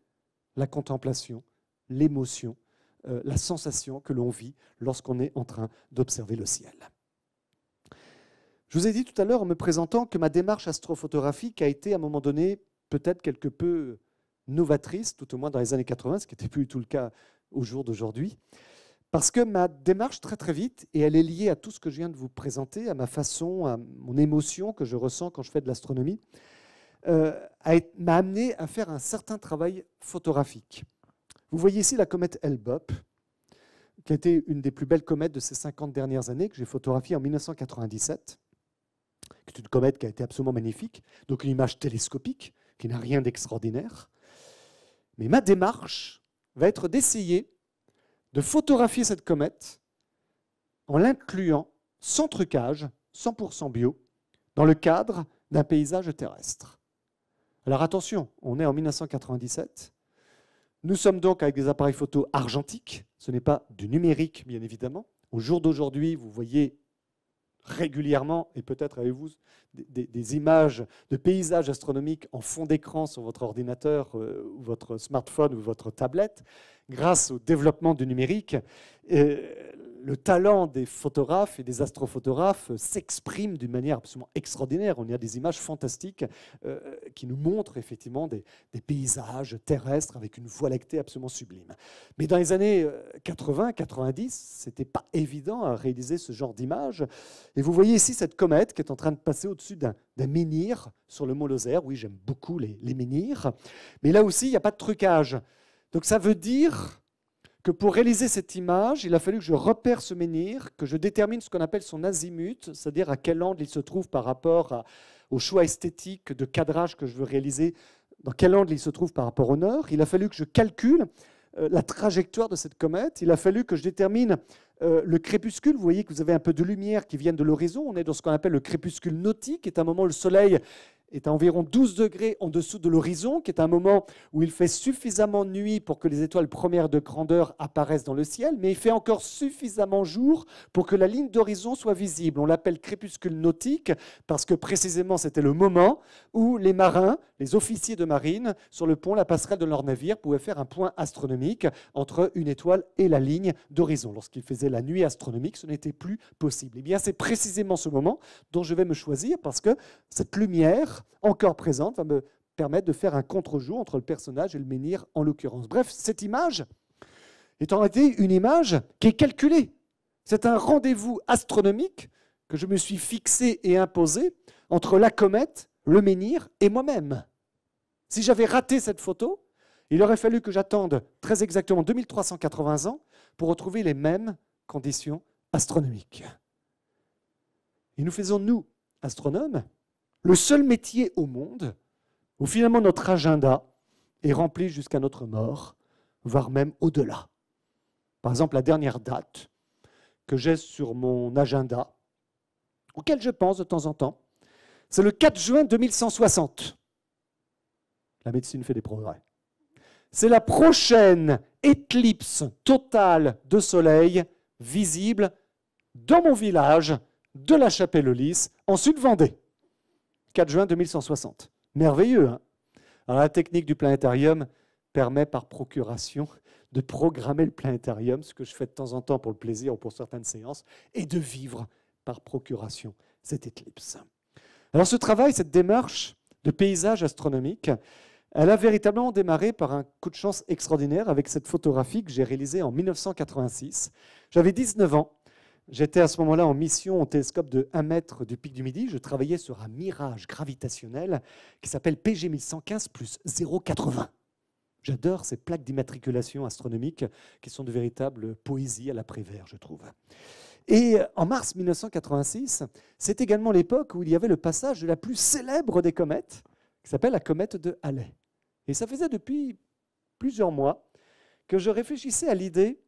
la contemplation, l'émotion, la sensation que l'on vit lorsqu'on est en train d'observer le ciel. Je vous ai dit tout à l'heure en me présentant que ma démarche astrophotographique a été à un moment donné peut-être quelque peu novatrice, tout au moins dans les années 80, ce qui n'était plus du tout le cas au jour d'aujourd'hui. Parce que ma démarche, très très vite, et elle est liée à tout ce que je viens de vous présenter, à ma façon, à mon émotion que je ressens quand je fais de l'astronomie, m'a amené à faire un certain travail photographique. Vous voyez ici la comète Hale-Bopp, qui a été une des plus belles comètes de ces 50 dernières années, que j'ai photographiée en 1997, qui est une comète qui a été absolument magnifique, donc une image télescopique, qui n'a rien d'extraordinaire. Mais ma démarche va être d'essayer de photographier cette comète en l'incluant sans trucage, 100% bio, dans le cadre d'un paysage terrestre. Alors attention, on est en 1997. Nous sommes donc avec des appareils photo argentiques. Ce n'est pas du numérique, bien évidemment. Au jour d'aujourd'hui, vous voyez régulièrement, et peut-être avez-vous des images de paysages astronomiques en fond d'écran sur votre ordinateur, ou votre smartphone ou votre tablette. Grâce au développement du numérique, le talent des photographes et des astrophotographes s'exprime d'une manière absolument extraordinaire. On a des images fantastiques qui nous montrent effectivement des paysages terrestres avec une voie lactée absolument sublime. Mais dans les années 80-90, ce n'était pas évident à réaliser ce genre d'images. Et vous voyez ici cette comète qui est en train de passer au-dessus d'un menhir sur le mont Lozère. Oui, j'aime beaucoup les menhirs. Mais là aussi, il n'y a pas de trucage. Donc ça veut dire que pour réaliser cette image, il a fallu que je repère ce menhir, que je détermine ce qu'on appelle son azimut, c'est-à-dire à quel angle il se trouve par rapport au choix esthétique de cadrage que je veux réaliser, dans quel angle il se trouve par rapport au nord. Il a fallu que je calcule la trajectoire de cette comète. Il a fallu que je détermine le crépuscule. Vous voyez que vous avez un peu de lumière qui vient de l'horizon. On est dans ce qu'on appelle le crépuscule nautique, qui est un moment où le soleil est à environ 12 degrés en dessous de l'horizon, qui est un moment où il fait suffisamment nuit pour que les étoiles premières de grandeur apparaissent dans le ciel, mais il fait encore suffisamment jour pour que la ligne d'horizon soit visible. On l'appelle crépuscule nautique parce que précisément c'était le moment où les marins, les officiers de marine, sur le pont, la passerelle de leur navire, pouvaient faire un point astronomique entre une étoile et la ligne d'horizon. Lorsqu'il faisait la nuit astronomique, ce n'était plus possible. Eh bien, c'est précisément ce moment dont je vais me choisir parce que cette lumière encore présente va me permettre de faire un contre-jour entre le personnage et le menhir en l'occurrence. Bref, cette image est en réalité une image qui est calculée. C'est un rendez-vous astronomique que je me suis fixé et imposé entre la comète, le menhir et moi-même. Si j'avais raté cette photo, il aurait fallu que j'attende très exactement 2380 ans pour retrouver les mêmes conditions astronomiques. Et nous faisons, nous, astronomes, le seul métier au monde où finalement notre agenda est rempli jusqu'à notre mort, voire même au-delà. Par exemple, la dernière date que j'ai sur mon agenda, auquel je pense de temps en temps, c'est le 4 juin 2160. La médecine fait des progrès. C'est la prochaine éclipse totale de soleil visible dans mon village de la Chapelle-Lys, en Sud-Vendée. 4 juin 2160. Merveilleux, hein? Alors, la technique du planétarium permet par procuration de programmer le planétarium, ce que je fais de temps en temps pour le plaisir ou pour certaines séances, et de vivre par procuration cette éclipse. Alors ce travail, cette démarche de paysage astronomique, elle a véritablement démarré par un coup de chance extraordinaire avec cette photographie que j'ai réalisée en 1986. J'avais 19 ans. J'étais à ce moment-là en mission au télescope de 1 mètre du pic du Midi. Je travaillais sur un mirage gravitationnel qui s'appelle PG 1115 plus 0,80. J'adore ces plaques d'immatriculation astronomique qui sont de véritables poésies à la Prévert, je trouve. Et en mars 1986, c'est également l'époque où il y avait le passage de la plus célèbre des comètes, qui s'appelle la comète de Halley. Et ça faisait depuis plusieurs mois que je réfléchissais à l'idée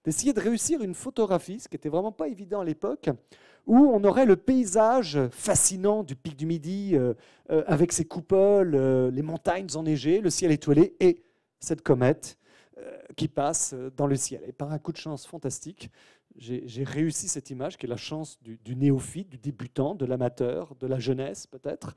d'essayer de réussir une photographie, ce qui n'était vraiment pas évident à l'époque, où on aurait le paysage fascinant du pic du Midi, avec ses coupoles, les montagnes enneigées, le ciel étoilé, et cette comète qui passe dans le ciel. Et par un coup de chance fantastique, j'ai réussi cette image qui est la chance du néophyte, du débutant, de l'amateur, de la jeunesse peut-être,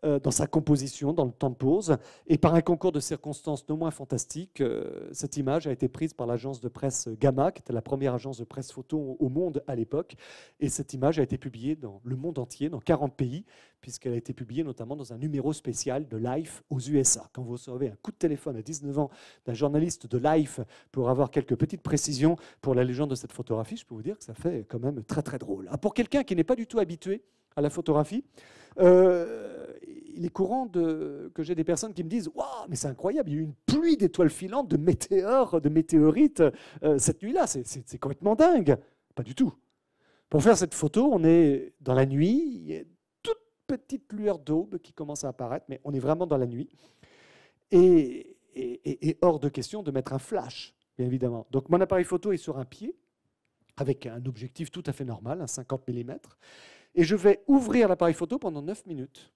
dans sa composition, dans le temps de pause. Et par un concours de circonstances non moins fantastique, cette image a été prise par l'agence de presse Gamma, qui était la première agence de presse photo au monde à l'époque. Et cette image a été publiée dans le monde entier, dans 40 pays, puisqu'elle a été publiée notamment dans un numéro spécial de Life aux USA. Quand vous recevez un coup de téléphone à 19 ans d'un journaliste de Life pour avoir quelques petites précisions pour la légende de cette photographie, je peux vous dire que ça fait quand même très très drôle. Pour quelqu'un qui n'est pas du tout habitué à la photographie, il est courant que j'ai des personnes qui me disent « Waouh, mais c'est incroyable, il y a eu une pluie d'étoiles filantes, de météores, de météorites cette nuit-là, c'est complètement dingue !» Pas du tout. Pour faire cette photo, on est dans la nuit, il y a une toute petite lueur d'aube qui commence à apparaître, mais on est vraiment dans la nuit. Et hors de question de mettre un flash, bien évidemment. Donc mon appareil photo est sur un pied, avec un objectif tout à fait normal, un 50 mm, et je vais ouvrir l'appareil photo pendant 9 minutes.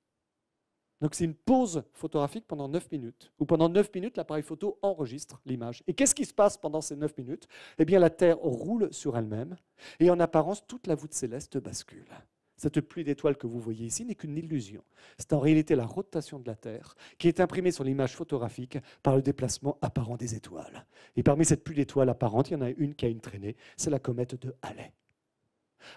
Donc c'est une pause photographique pendant 9 minutes, où pendant 9 minutes, l'appareil photo enregistre l'image. Et qu'est-ce qui se passe pendant ces 9 minutes? Eh bien, la Terre roule sur elle-même, et en apparence, toute la voûte céleste bascule. Cette pluie d'étoiles que vous voyez ici n'est qu'une illusion. C'est en réalité la rotation de la Terre qui est imprimée sur l'image photographique par le déplacement apparent des étoiles. Et parmi cette pluie d'étoiles apparentes, il y en a une qui a une traînée, c'est la comète de Halley.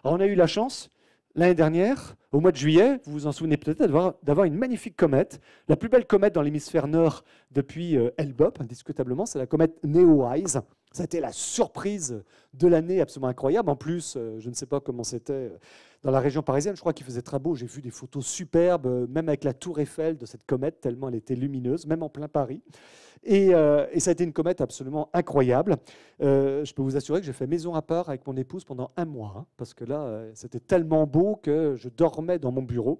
Alors on a eu la chance, l'année dernière, au mois de juillet, vous vous en souvenez peut-être, d'avoir une magnifique comète, la plus belle comète dans l'hémisphère nord depuis Hale-Bopp, indiscutablement, c'est la comète Neowise. Ça a été la surprise de l'année absolument incroyable. En plus, je ne sais pas comment c'était dans la région parisienne, je crois qu'il faisait très beau. J'ai vu des photos superbes, même avec la tour Eiffel de cette comète, tellement elle était lumineuse, même en plein Paris. Et ça a été une comète absolument incroyable. Je peux vous assurer que j'ai fait maison à part avec mon épouse pendant 1 mois, hein, parce que là, c'était tellement beau que je dormais dans mon bureau,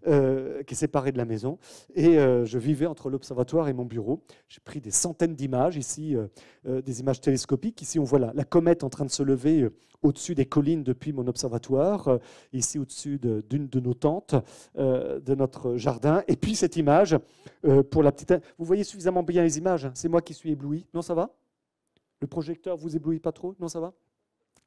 qui est séparé de la maison, et je vivais entre l'observatoire et mon bureau. J'ai pris des centaines d'images, ici, des images télescopiques. Ici, on voit la comète en train de se lever au-dessus des collines depuis mon observatoire, ici au-dessus d'une de nos tentes, de notre jardin. Et puis cette image, pour la petite... Vous voyez suffisamment bien les images, hein. C'est moi qui suis ébloui. Non, ça va? Le projecteur vous éblouit pas trop? Non, ça va?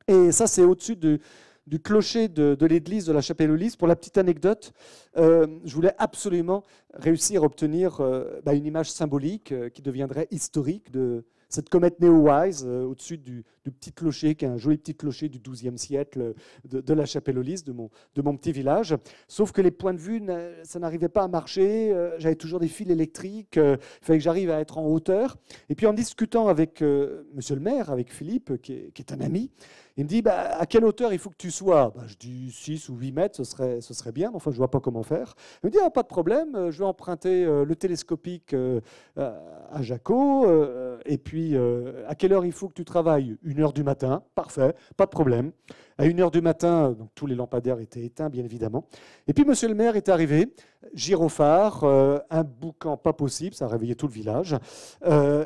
Et ça, c'est au-dessus du clocher de l'église de la Chapelle-aux-Lys. Pour la petite anecdote, je voulais absolument réussir à obtenir une image symbolique qui deviendrait historique de cette comète Neowise au-dessus du petit clocher, qui est un joli petit clocher du XIIe siècle de la Chapelle-aux-Lys, de mon petit village. Sauf que les points de vue, ça n'arrivait pas à marcher. J'avais toujours des fils électriques. Il fallait que j'arrive à être en hauteur. Et puis en discutant avec monsieur le maire, avec Philippe, qui est un ami, il me dit à quelle hauteur il faut que tu sois. Je dis 6 ou 8 mètres, ce serait bien, mais enfin je ne vois pas comment faire. Il me dit pas de problème, je vais emprunter le télescopique à Jaco, et puis à quelle heure il faut que tu travailles? 1h du matin, parfait, pas de problème. À 1h du matin, donc, tous les lampadaires étaient éteints, bien évidemment. Et puis monsieur le maire est arrivé, gyrophare, un boucan pas possible, ça a réveillé tout le village.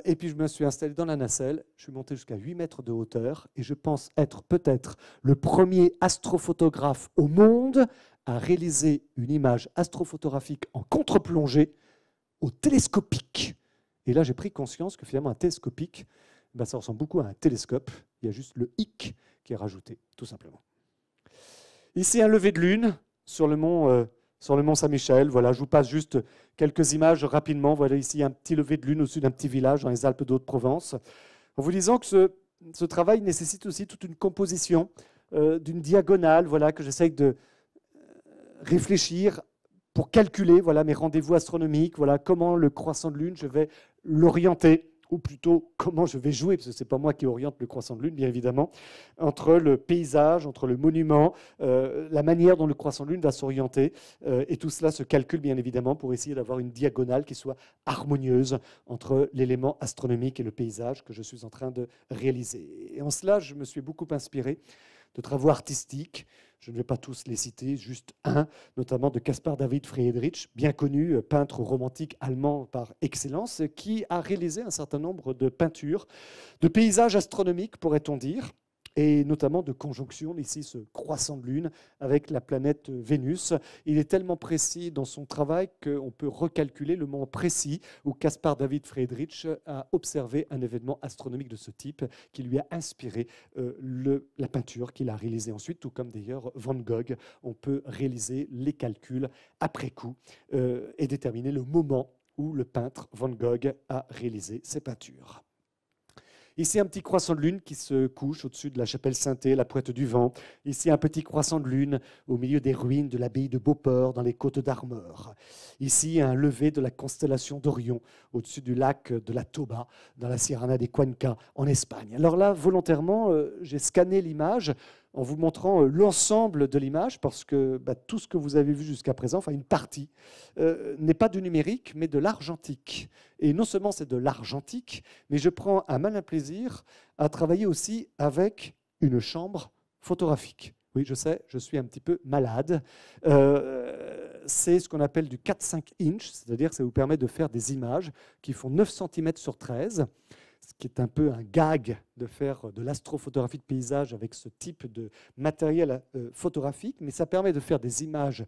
Et puis je me suis installé dans la nacelle, je suis monté jusqu'à 8 mètres de hauteur, et je pense être peut-être le premier astrophotographe au monde à réaliser une image astrophotographique en contre-plongée au télescopique. Et là, j'ai pris conscience que finalement, un télescopique, ça ressemble beaucoup à un télescope. Il y a juste le hic qui est rajouté, tout simplement. Ici, un lever de lune sur le mont Saint-Michel. Voilà, je vous passe juste quelques images rapidement. Voilà ici un petit lever de lune au-dessus d'un petit village dans les Alpes d'Haute-Provence. En vous disant que ce travail nécessite aussi toute une composition d'une diagonale, voilà, que j'essaye de réfléchir pour calculer mes rendez-vous astronomiques, comment le croissant de lune, je vais l'orienter, ou plutôt comment je vais jouer, parce que ce n'est pas moi qui oriente le croissant de lune, bien évidemment, entre le paysage, entre le monument, la manière dont le croissant de lune va s'orienter, et tout cela se calcule, bien évidemment, pour essayer d'avoir une diagonale qui soit harmonieuse entre l'élément astronomique et le paysage que je suis en train de réaliser. Et en cela, je me suis beaucoup inspiré de travaux artistiques. Je ne vais pas tous les citer, juste un, notamment de Caspar David Friedrich, bien connu, peintre romantique allemand par excellence, qui a réalisé un certain nombre de peintures, de paysages astronomiques, pourrait-on dire, et notamment de conjonction, ici ce croissant de lune avec la planète Vénus. Il est tellement précis dans son travail qu'on peut recalculer le moment précis où Caspar David Friedrich a observé un événement astronomique de ce type qui lui a inspiré la peinture qu'il a réalisée ensuite, tout comme d'ailleurs Van Gogh. On peut réaliser les calculs après coup et déterminer le moment où le peintre Van Gogh a réalisé ses peintures. Ici, un petit croissant de lune qui se couche au-dessus de la chapelle Saint-Thé, la Pointe du Vent. Ici, un petit croissant de lune au milieu des ruines de l'abbaye de Beauport, dans les Côtes d'Armor. Ici, un lever de la constellation d'Orion au-dessus du lac de la Toba, dans la Sierra de Cuenca, en Espagne. Alors là, volontairement, j'ai scanné l'image en vous montrant l'ensemble de l'image, parce que tout ce que vous avez vu jusqu'à présent, enfin une partie, n'est pas du numérique, mais de l'argentique. Et non seulement c'est de l'argentique, mais je prends un malin plaisir à travailler aussi avec une chambre photographique. Oui, je sais, je suis un petit peu malade. C'est ce qu'on appelle du 4-5 inch, c'est-à-dire que ça vous permet de faire des images qui font 9 cm sur 13, ce qui est un peu un gag de faire de l'astrophotographie de paysage avec ce type de matériel photographique, mais ça permet de faire des images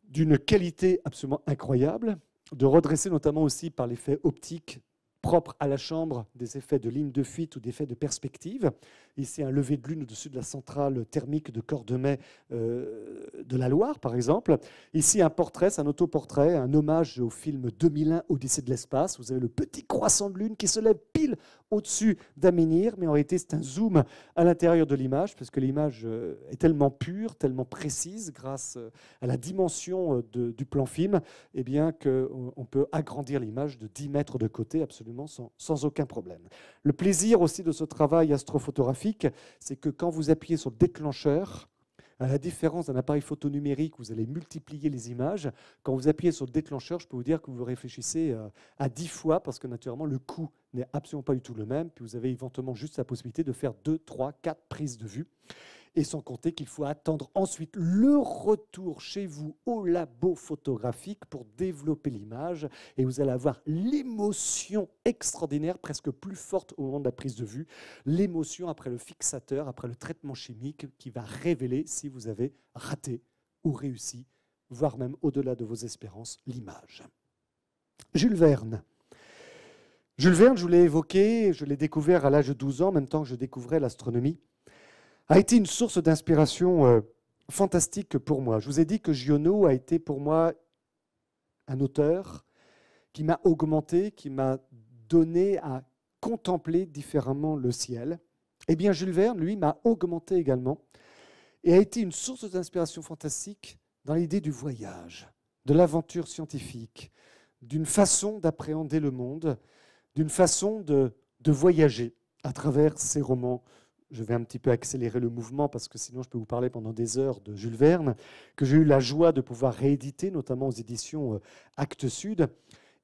d'une qualité absolument incroyable, de redresser notamment aussi par l'effet optique propre à la chambre des effets de ligne de fuite ou d'effets de perspective. Ici, un lever de lune au-dessus de la centrale thermique de Cordemais de la Loire, par exemple. Ici, un portrait, c'est un autoportrait, un hommage au film 2001, Odyssée de l'espace. Vous avez le petit croissant de lune qui se lève pile au-dessus d'Aménir, mais en réalité, c'est un zoom à l'intérieur de l'image, parce que l'image est tellement pure, tellement précise, grâce à la dimension du plan film, eh bien, qu'on peut agrandir l'image de 10 mètres de côté, absolument sans aucun problème. Le plaisir aussi de ce travail astrophotographique, c'est que quand vous appuyez sur le déclencheur, à la différence d'un appareil photo numérique, vous allez multiplier les images. Quand vous appuyez sur le déclencheur, je peux vous dire que vous réfléchissez à 10 fois, parce que naturellement, le coût n'est absolument pas du tout le même. Puis vous avez éventuellement juste la possibilité de faire 2, 3, 4 prises de vue. Et sans compter qu'il faut attendre ensuite le retour chez vous au labo photographique pour développer l'image. Et vous allez avoir l'émotion extraordinaire, presque plus forte au moment de la prise de vue, l'émotion après le fixateur, après le traitement chimique qui va révéler si vous avez raté ou réussi, voire même au-delà de vos espérances, l'image. Jules Verne. Jules Verne, je vous l'ai évoqué, je l'ai découvert à l'âge de 12 ans, en même temps que je découvrais l'astronomie, a été une source d'inspiration fantastique pour moi. Je vous ai dit que Giono a été pour moi un auteur qui m'a augmenté, qui m'a donné à contempler différemment le ciel. Eh bien, Jules Verne, lui, m'a augmenté également et a été une source d'inspiration fantastique dans l'idée du voyage, de l'aventure scientifique, d'une façon d'appréhender le monde, d'une façon de voyager à travers ses romans. Je vais un petit peu accélérer le mouvement parce que sinon je peux vous parler pendant des heures de Jules Verne, que j'ai eu la joie de pouvoir rééditer, notamment aux éditions Actes Sud.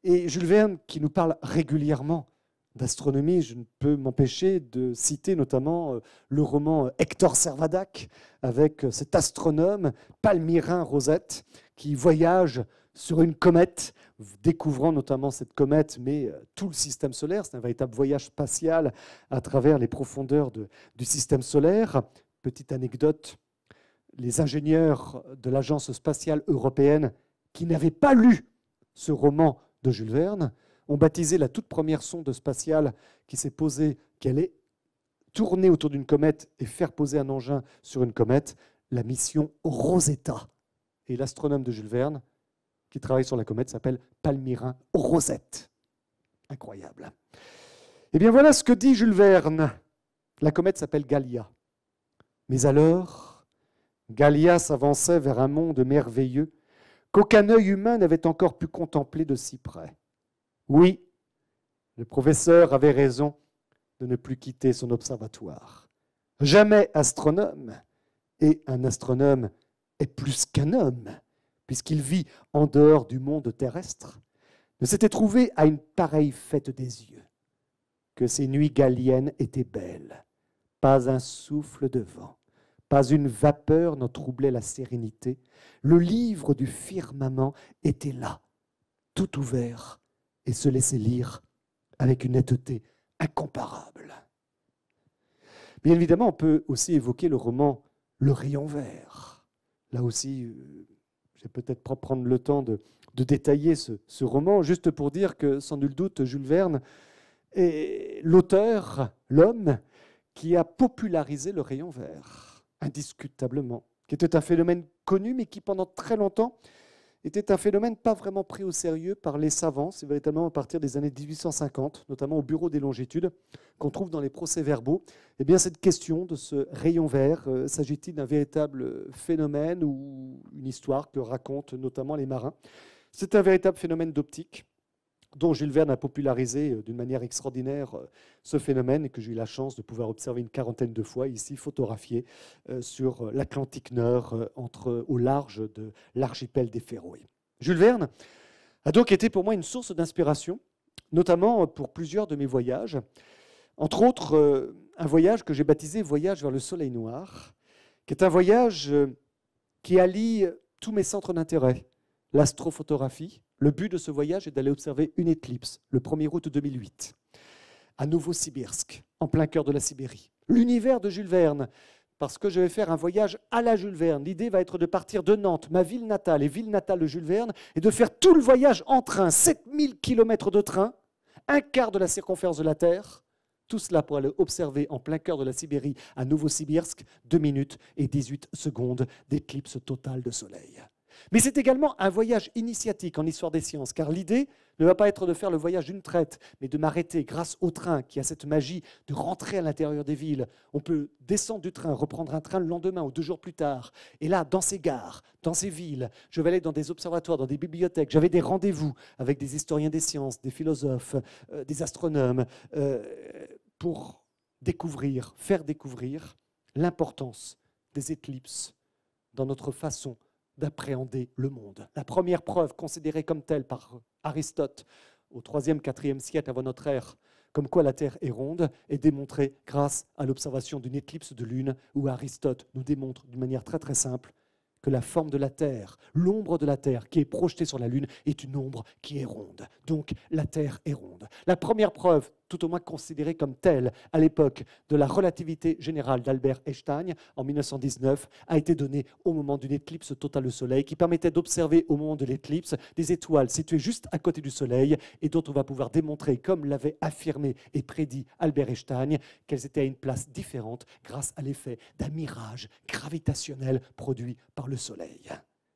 Et Jules Verne qui nous parle régulièrement d'astronomie, je ne peux m'empêcher de citer notamment le roman Hector Servadac, avec cet astronome Palmyrin Rosette qui voyage sur une comète, découvrant notamment cette comète, mais tout le système solaire. C'est un véritable voyage spatial à travers les profondeurs du système solaire. Petite anecdote, les ingénieurs de l'Agence spatiale européenne qui n'avaient pas lu ce roman de Jules Verne ont baptisé la toute première sonde spatiale qui s'est posée, qui allait tourner autour d'une comète et faire poser un engin sur une comète, la mission Rosetta. Et l'astronome de Jules Verne, qui travaille sur la comète, s'appelle Palmyrin Rosette. Incroyable. Eh bien voilà ce que dit Jules Verne. La comète s'appelle Gallia. Mais alors, Gallia s'avançait vers un monde merveilleux qu'aucun œil humain n'avait encore pu contempler de si près. Oui, le professeur avait raison de ne plus quitter son observatoire. Jamais astronome, et un astronome est plus qu'un homme, puisqu'il vit en dehors du monde terrestre, ne s'était trouvé à une pareille fête des yeux, que ces nuits galliennes étaient belles. Pas un souffle de vent, pas une vapeur n'en troublait la sérénité. Le livre du firmament était là, tout ouvert, et se laissait lire avec une netteté incomparable. Bien évidemment, on peut aussi évoquer le roman Le Rayon Vert. Là aussi, je vais peut-être pas prendre le temps de détailler ce roman, juste pour dire que, sans nul doute, Jules Verne est l'auteur, l'homme, qui a popularisé le rayon vert, indiscutablement, qui était un phénomène connu, mais qui, pendant très longtemps, était un phénomène pas vraiment pris au sérieux par les savants. C'est véritablement à partir des années 1850, notamment au Bureau des longitudes, qu'on trouve dans les procès-verbaux. Eh bien, cette question de ce rayon vert, s'agit-il d'un véritable phénomène ou une histoire que racontent notamment les marins? C'est un véritable phénomène d'optique dont Jules Verne a popularisé d'une manière extraordinaire ce phénomène et que j'ai eu la chance de pouvoir observer une quarantaine de fois ici, photographié sur l'Atlantique Nord, au large de l'archipel des Féroé. Jules Verne a donc été pour moi une source d'inspiration, notamment pour plusieurs de mes voyages. Entre autres, un voyage que j'ai baptisé « Voyage vers le soleil noir », qui est un voyage qui allie tous mes centres d'intérêt. L'astrophotographie. Le but de ce voyage est d'aller observer une éclipse, le 1er août 2008, à Novosibirsk, en plein cœur de la Sibérie. L'univers de Jules Verne, parce que je vais faire un voyage à la Jules Verne. L'idée va être de partir de Nantes, ma ville natale et ville natale de Jules Verne, et de faire tout le voyage en train, 7000 km de train, un quart de la circonférence de la Terre, tout cela pour aller observer en plein cœur de la Sibérie, à Novosibirsk, 2 minutes et 18 secondes d'éclipse totale de soleil. Mais c'est également un voyage initiatique en histoire des sciences, car l'idée ne va pas être de faire le voyage d'une traite, mais de m'arrêter grâce au train qui a cette magie de rentrer à l'intérieur des villes. On peut descendre du train, reprendre un train le lendemain ou 2 jours plus tard. Et là, dans ces gares, dans ces villes, je vais aller dans des observatoires, dans des bibliothèques. J'avais des rendez-vous avec des historiens des sciences, des philosophes, des astronomes, pour découvrir, faire découvrir l'importance des éclipses dans notre façon d'appréhender le monde. La première preuve considérée comme telle par Aristote au 3e, 4e siècle avant notre ère comme quoi la Terre est ronde, est démontré grâce à l'observation d'une éclipse de lune où Aristote nous démontre d'une manière très très simple que la forme de la Terre, l'ombre de la Terre qui est projetée sur la Lune est une ombre qui est ronde. Donc la Terre est ronde. La première preuve, tout au moins considérée comme telle à l'époque, de la relativité générale d'Albert Einstein en 1919 a été donnée au moment d'une éclipse totale du Soleil qui permettait d'observer au moment de l'éclipse des étoiles situées juste à côté du Soleil et dont on va pouvoir démontrer, comme l'avait affirmé et prédit Albert Einstein, qu'elles étaient à une place différente grâce à l'effet d'un mirage gravitationnel produit par le Soleil.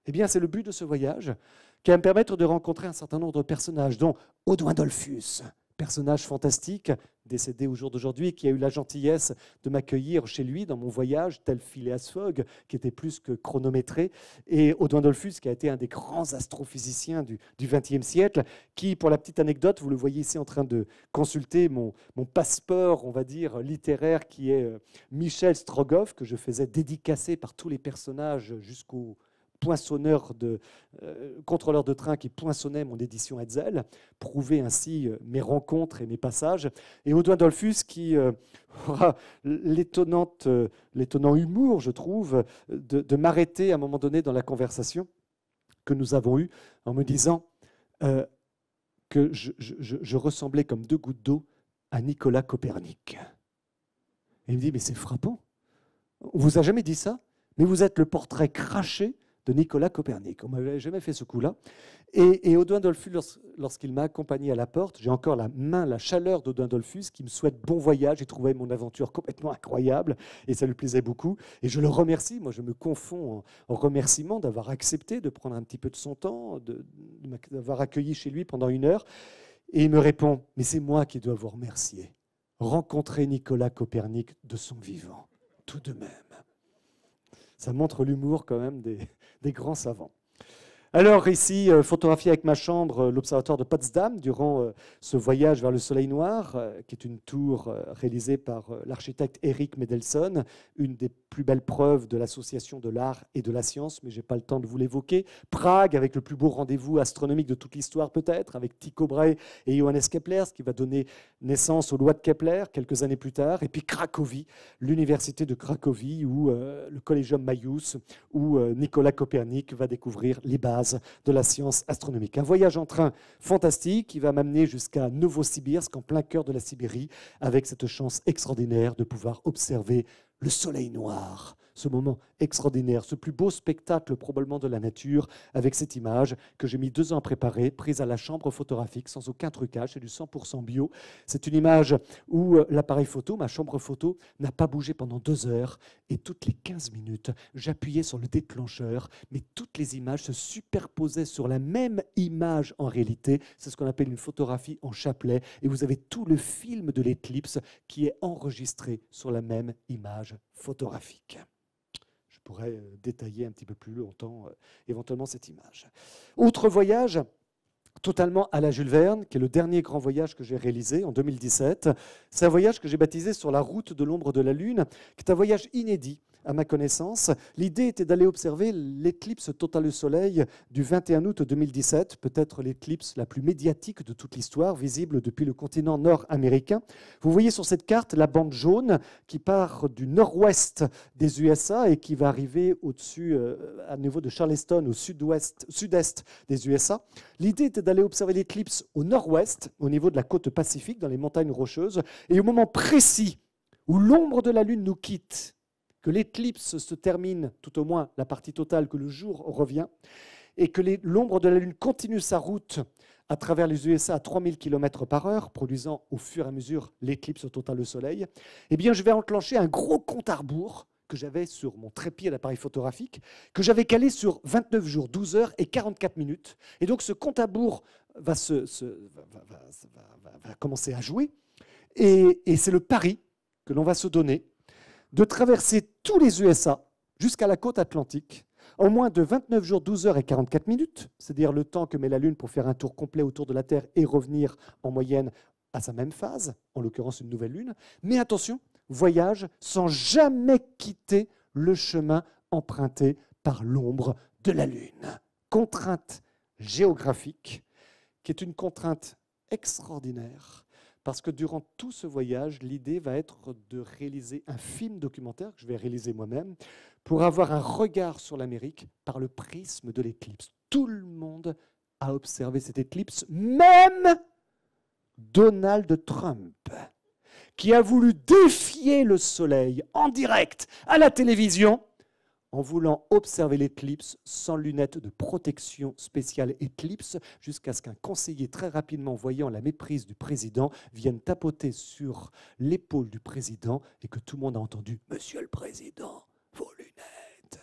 Eh bien, c'est le but de ce voyage qui va me permettre de rencontrer un certain nombre de personnages, dont Audouin Dollfus, personnage fantastique, décédé au jour d'aujourd'hui, qui a eu la gentillesse de m'accueillir chez lui dans mon voyage, tel Phileas Fogg, qui était plus que chronométré, et Audouin Dollfus, qui a été un des grands astrophysiciens du XXe siècle, qui, pour la petite anecdote, vous le voyez ici en train de consulter mon passeport, on va dire, littéraire, qui est Michel Strogoff, que je faisais dédicacer par tous les personnages jusqu'au poinçonneur contrôleur de train qui poinçonnait mon édition Hetzel, prouver ainsi mes rencontres et mes passages. Et Audouin Dollfus qui aura l'étonnant humour, je trouve, de m'arrêter à un moment donné dans la conversation que nous avons eue en me disant que je ressemblais comme deux gouttes d'eau à Nicolas Copernic. Et il me dit, mais c'est frappant. On ne vous a jamais dit ça, mais vous êtes le portrait craché de Nicolas Copernic. On ne m'avait jamais fait ce coup-là. Et Audouin Dollfus, lorsqu'il m'a accompagné à la porte, j'ai encore la chaleur d'Audouin Dollfus qui me souhaite bon voyage. Il trouvait mon aventure complètement incroyable et ça lui plaisait beaucoup. Et je le remercie, moi je me confonds en remerciement d'avoir accepté de prendre un petit peu de son temps, d'avoir accueilli chez lui pendant 1 heure. Et il me répond, mais c'est moi qui dois vous remercier. Rencontrer Nicolas Copernic de son vivant, tout de même. Ça montre l'humour quand même des grands savants. Alors ici, photographié avec ma chambre, l'observatoire de Potsdam durant ce voyage vers le Soleil Noir, qui est une tour réalisée par l'architecte Eric Mendelsohn, une des plus belles preuves de l'association de l'art et de la science, mais je n'ai pas le temps de vous l'évoquer. Prague, avec le plus beau rendez-vous astronomique de toute l'histoire peut-être, avec Tycho Brahe et Johannes Kepler, ce qui va donner naissance aux lois de Kepler quelques années plus tard. Et puis Cracovie, l'université de Cracovie, où le Collegium Maius, où Nicolas Copernic va découvrir les bases de la science astronomique. Un voyage en train fantastique qui va m'amener jusqu'à Novosibirsk, en plein cœur de la Sibérie, avec cette chance extraordinaire de pouvoir observer le soleil noir. Ce moment extraordinaire, ce plus beau spectacle probablement de la nature, avec cette image que j'ai mis 2 ans à préparer, prise à la chambre photographique, sans aucun trucage, c'est du 100% bio. C'est une image où l'appareil photo, ma chambre photo, n'a pas bougé pendant 2 heures, et toutes les 15 minutes, j'appuyais sur le déclencheur, mais toutes les images se superposaient sur la même image en réalité. C'est ce qu'on appelle une photographie en chapelet, et vous avez tout le film de l'éclipse qui est enregistré sur la même image photographique. Je pourrais détailler un petit peu plus longtemps éventuellement cette image. Autre voyage, totalement à la Jules Verne, qui est le dernier grand voyage que j'ai réalisé en 2017. C'est un voyage que j'ai baptisé Sur la route de l'ombre de la Lune, qui est un voyage inédit à ma connaissance. L'idée était d'aller observer l'éclipse totale du Soleil du 21 août 2017, peut-être l'éclipse la plus médiatique de toute l'histoire, visible depuis le continent nord-américain. Vous voyez sur cette carte la bande jaune qui part du nord-ouest des USA et qui va arriver au-dessus, à niveau de Charleston, au sud-est des USA. L'idée était d'aller observer l'éclipse au nord-ouest, au niveau de la côte pacifique, dans les montagnes rocheuses, et au moment précis où l'ombre de la Lune nous quitte, que l'éclipse se termine, tout au moins la partie totale, que le jour revient, et que l'ombre de la Lune continue sa route à travers les USA à 3000 km/h, produisant au fur et à mesure l'éclipse totale du Soleil, eh bien, je vais enclencher un gros compte à rebours que j'avais sur mon trépied d'appareil photographique, que j'avais calé sur 29 jours, 12 heures et 44 minutes. Et donc, ce compte à rebours va commencer à jouer, et c'est le pari que l'on va se donner de traverser tous les USA jusqu'à la côte atlantique en moins de 29 jours, 12 heures et 44 minutes, c'est-à-dire le temps que met la Lune pour faire un tour complet autour de la Terre et revenir en moyenne à sa même phase, en l'occurrence une nouvelle Lune. Mais attention, voyage sans jamais quitter le chemin emprunté par l'ombre de la Lune. Contrainte géographique, qui est une contrainte extraordinaire, parce que durant tout ce voyage, l'idée va être de réaliser un film documentaire que je vais réaliser moi-même pour avoir un regard sur l'Amérique par le prisme de l'éclipse. Tout le monde a observé cette éclipse, même Donald Trump, qui a voulu défier le soleil en direct à la télévision en voulant observer l'éclipse sans lunettes de protection spéciale éclipse, jusqu'à ce qu'un conseiller très rapidement voyant la méprise du président vienne tapoter sur l'épaule du président et que tout le monde a entendu « Monsieur le Président, vos lunettes !»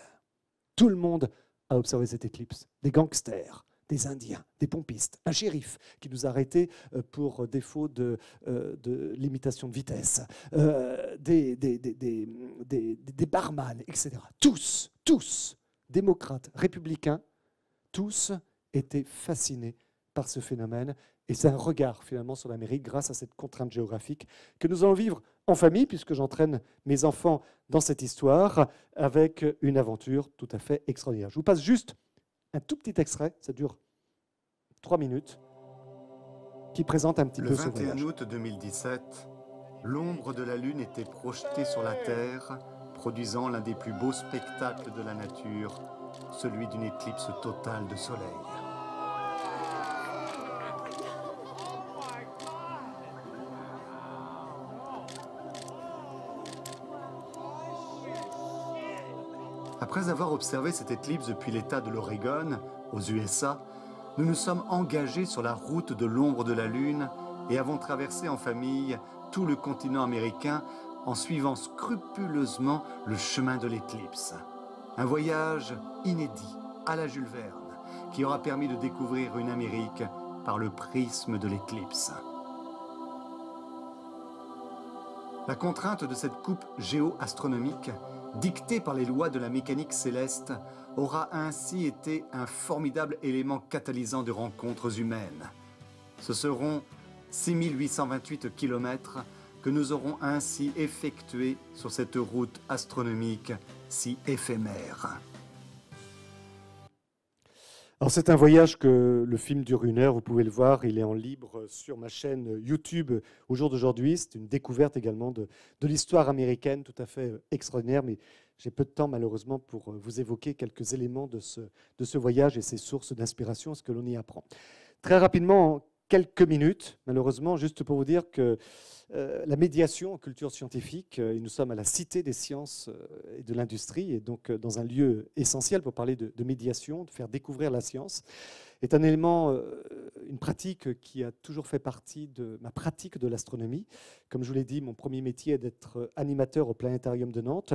Tout le monde a observé cette éclipse, des gangsters, des Indiens, des pompistes, un shérif qui nous a arrêtés pour défaut de limitation de vitesse, des barman, etc. Tous, démocrates, républicains, tous étaient fascinés par ce phénomène. Et c'est un regard finalement sur l'Amérique grâce à cette contrainte géographique que nous allons vivre en famille, puisque j'entraîne mes enfants dans cette histoire avec une aventure tout à fait extraordinaire. Je vous passe juste un tout petit extrait, ça dure 3 minutes, qui présente un petit peu ce voyage. Le 21 août 2017, l'ombre de la Lune était projetée sur la Terre, produisant l'un des plus beaux spectacles de la nature, celui d'une éclipse totale de soleil. Après avoir observé cette éclipse depuis l'État de l'Oregon, aux USA, nous nous sommes engagés sur la route de l'ombre de la Lune et avons traversé en famille tout le continent américain en suivant scrupuleusement le chemin de l'éclipse. Un voyage inédit à la Jules Verne qui aura permis de découvrir une Amérique par le prisme de l'éclipse. La contrainte de cette coupe géo-astronomique, dictée par les lois de la mécanique céleste, aura ainsi été un formidable élément catalysant de rencontres humaines. Ce seront 6828 km que nous aurons ainsi effectués sur cette route astronomique si éphémère. Alors c'est un voyage que le film dure 1 heure, vous pouvez le voir, il est en libre sur ma chaîne YouTube au jour d'aujourd'hui. C'est une découverte également de l'histoire américaine tout à fait extraordinaire, mais j'ai peu de temps malheureusement pour vous évoquer quelques éléments de ce voyage et ses sources d'inspiration, ce que l'on y apprend. Très rapidement, en quelques minutes, malheureusement, juste pour vous dire que la médiation en culture scientifique, et nous sommes à la Cité des sciences et de l'industrie, et donc dans un lieu essentiel pour parler de médiation, de faire découvrir la science, est un élément, une pratique qui a toujours fait partie de ma pratique de l'astronomie. Comme je vous l'ai dit, mon premier métier est d'être animateur au Planétarium de Nantes.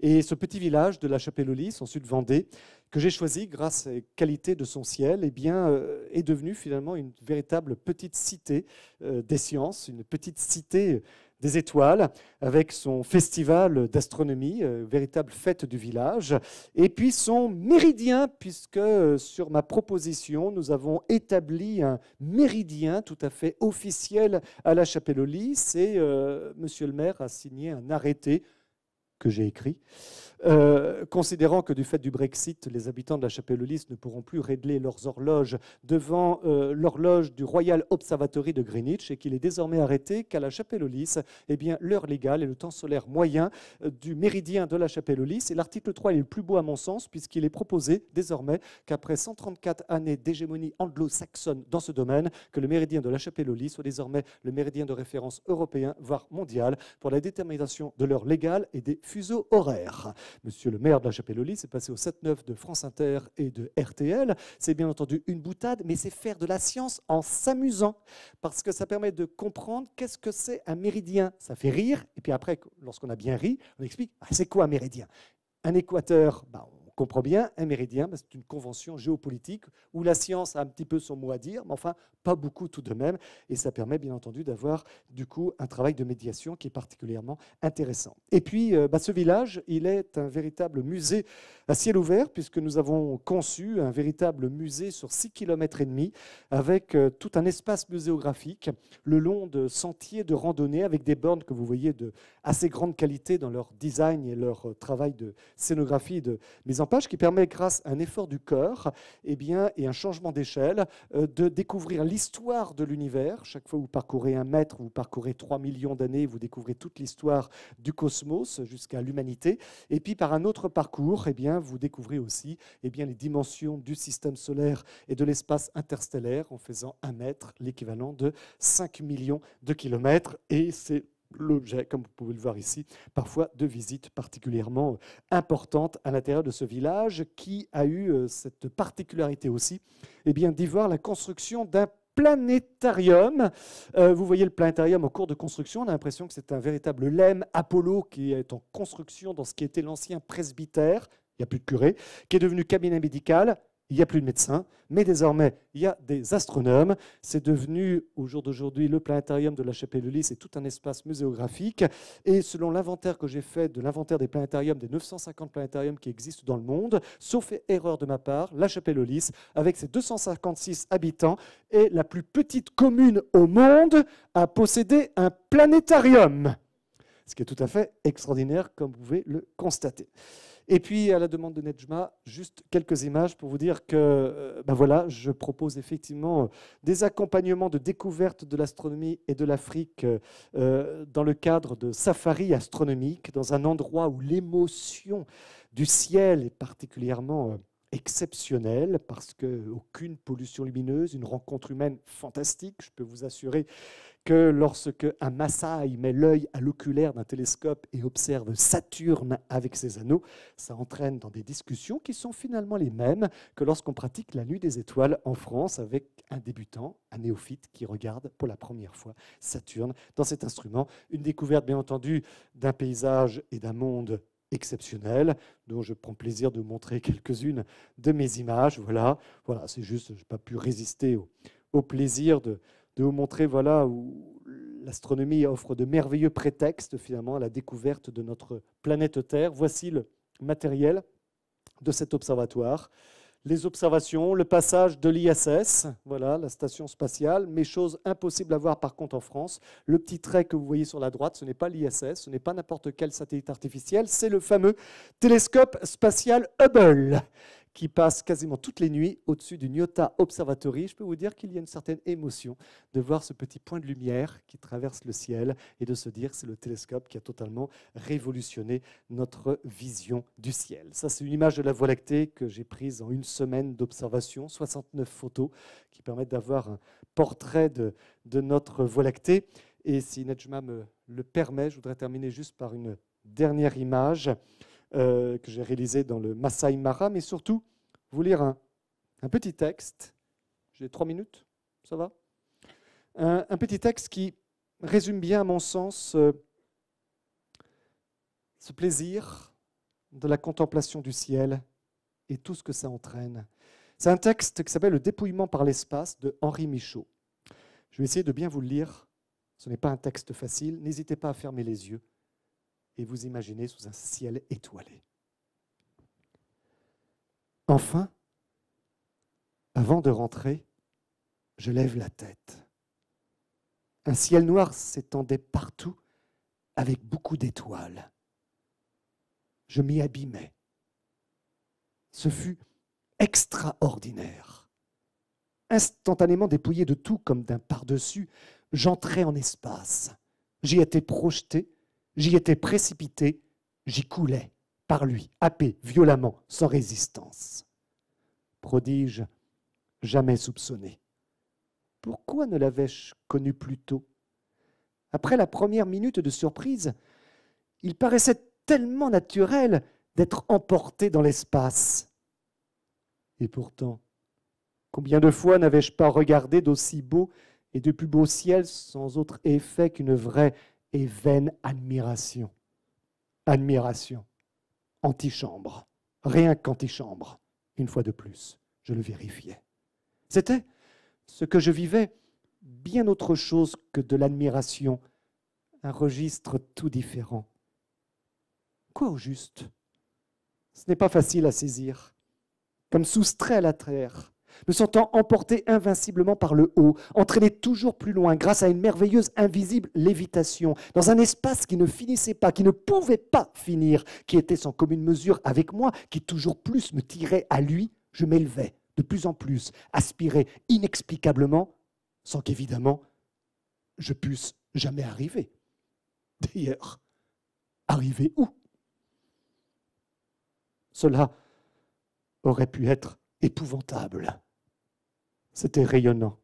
Et ce petit village de la Chapelle-aux-Lys, en Sud-Vendée, que j'ai choisi grâce aux qualités de son ciel, eh bien, est devenu finalement une véritable petite cité des sciences, une petite cité des étoiles, avec son festival d'astronomie, véritable fête du village, et puis son méridien, puisque sur ma proposition, nous avons établi un méridien tout à fait officiel à la Chapelle-aux-Lys, et monsieur le maire a signé un arrêté que j'ai écrit, considérant que du fait du Brexit, les habitants de la Chapelle-aux-Lys ne pourront plus régler leurs horloges devant l'horloge du Royal Observatory de Greenwich, et qu'il est désormais arrêté qu'à la Chapelle-aux-Lys, eh bien, l'heure légale est le temps solaire moyen du méridien de la Chapelle-aux-Lys. Et l'article 3 est le plus beau à mon sens, puisqu'il est proposé désormais qu'après 134 années d'hégémonie anglo-saxonne dans ce domaine, que le méridien de la Chapelle-aux-Lys soit désormais le méridien de référence européen, voire mondial, pour la détermination de l'heure légale et des fuseaux horaires. Monsieur le maire de la Chapelle-aux-Lys, c'est passé au 7-9 de France Inter et de RTL. C'est bien entendu une boutade, mais c'est faire de la science en s'amusant, parce que ça permet de comprendre qu'est-ce que c'est un méridien. Ça fait rire, et puis après, lorsqu'on a bien ri, on explique c'est quoi un méridien. Un équateur, on comprend bien, un méridien, c'est une convention géopolitique où la science a un petit peu son mot à dire, mais enfin, pas beaucoup tout de même. Et ça permet bien entendu d'avoir du coup un travail de médiation qui est particulièrement intéressant. Et puis, ce village, il est un véritable musée à ciel ouvert, puisque nous avons conçu un véritable musée sur 6,5 km avec tout un espace muséographique le long de sentiers de randonnée avec des bornes que vous voyez de assez grande qualité dans leur design et leur travail de scénographie et de mise en 300 pages qui permet, grâce à un effort du cœur et un changement d'échelle, de découvrir l'histoire de l'univers. Chaque fois que vous parcourez 1 mètre, vous parcourez 3 millions d'années, vous découvrez toute l'histoire du cosmos jusqu'à l'humanité. Et puis par un autre parcours, vous découvrez aussi les dimensions du système solaire et de l'espace interstellaire en faisant 1 mètre, l'équivalent de 5 millions de kilomètres. Et c'est l'objet, comme vous pouvez le voir ici, parfois de visites particulièrement importantes à l'intérieur de ce village qui a eu cette particularité aussi d'y voir la construction d'un planétarium. Vous voyez le planétarium en cours de construction. On a l'impression que c'est un véritable lemme Apollo qui est en construction dans ce qui était l'ancien presbytère. Il n'y a plus de curé, qui est devenu cabinet médical. Il n'y a plus de médecins, mais désormais, il y a des astronomes. C'est devenu, au jour d'aujourd'hui, le planétarium de la Chapelle-de-Lys. C'est tout un espace muséographique. Et selon l'inventaire que j'ai fait de l'inventaire des planétariums, des 950 planétariums qui existent dans le monde, sauf erreur de ma part, la Chapelle-de-Lys, avec ses 256 habitants, est la plus petite commune au monde à posséder un planétarium. Ce qui est tout à fait extraordinaire, comme vous pouvez le constater. Et puis, à la demande de Nedjma, juste quelques images pour vous dire que je propose effectivement des accompagnements de découverte de l'astronomie et de l'Afrique dans le cadre de safaris astronomiques, dans un endroit où l'émotion du ciel est particulièrement exceptionnelle, parce qu'aucune pollution lumineuse, une rencontre humaine fantastique. Je peux vous assurer que lorsque un Maasai met l'œil à l'oculaire d'un télescope et observe Saturne avec ses anneaux, ça entraîne dans des discussions qui sont finalement les mêmes que lorsqu'on pratique la nuit des étoiles en France avec un débutant, un néophyte qui regarde pour la première fois Saturne dans cet instrument. Une découverte bien entendu d'un paysage et d'un monde exceptionnel, dont je prends plaisir de vous montrer quelques-unes de mes images. Voilà, c'est juste, je n'ai pas pu résister au plaisir de vous montrer où l'astronomie offre de merveilleux prétextes finalement à la découverte de notre planète Terre. Voici le matériel de cet observatoire. Les observations, le passage de l'ISS, voilà, la station spatiale, mais chose impossible à voir par contre en France. Le petit trait que vous voyez sur la droite, ce n'est pas l'ISS, ce n'est pas n'importe quel satellite artificiel, c'est le fameux télescope spatial Hubble, qui passe quasiment toutes les nuits au-dessus du Nyota Observatory. Je peux vous dire qu'il y a une certaine émotion de voir ce petit point de lumière qui traverse le ciel et de se dire que c'est le télescope qui a totalement révolutionné notre vision du ciel. Ça, c'est une image de la Voie lactée que j'ai prise en 1 semaine d'observation, 69 photos qui permettent d'avoir un portrait de notre Voie lactée. Et si Nedjma me le permet, je voudrais terminer juste par une dernière image que j'ai réalisé dans le Masai Mara, mais surtout vous lire un petit texte. J'ai 3 minutes, ça va? Un petit texte qui résume bien, à mon sens, ce plaisir de la contemplation du ciel et tout ce que ça entraîne. C'est un texte qui s'appelle « Le dépouillement par l'espace » de Henri Michaud. Je vais essayer de bien vous le lire. Ce n'est pas un texte facile. N'hésitez pas à fermer les yeux et vous imaginez sous un ciel étoilé. Enfin, avant de rentrer, je lève la tête. Un ciel noir s'étendait partout avec beaucoup d'étoiles. Je m'y abîmais. Ce fut extraordinaire. Instantanément dépouillé de tout comme d'un par-dessus, j'entrais en espace. J'y étais projeté, j'y étais précipité, j'y coulais, par lui, happé, violemment, sans résistance. Prodige jamais soupçonné. Pourquoi ne l'avais-je connu plus tôt? Après la première minute de surprise, il paraissait tellement naturel d'être emporté dans l'espace. Et pourtant, combien de fois n'avais-je pas regardé d'aussi beau et de plus beau ciel sans autre effet qu'une vraie et vaine admiration. Admiration. Antichambre. Rien qu'antichambre. Une fois de plus, je le vérifiais. C'était ce que je vivais, bien autre chose que de l'admiration, un registre tout différent. Quoi au juste? Ce n'est pas facile à saisir. Comme soustrait à la terre, me sentant emporté invinciblement par le haut, entraîné toujours plus loin grâce à une merveilleuse invisible lévitation, dans un espace qui ne finissait pas, qui ne pouvait pas finir, qui était sans commune mesure avec moi, qui toujours plus me tirait à lui, je m'élevais de plus en plus, aspirais inexplicablement, sans qu'évidemment je puisse jamais arriver. D'ailleurs, arriver où? Cela aurait pu être épouvantable. C'était rayonnant.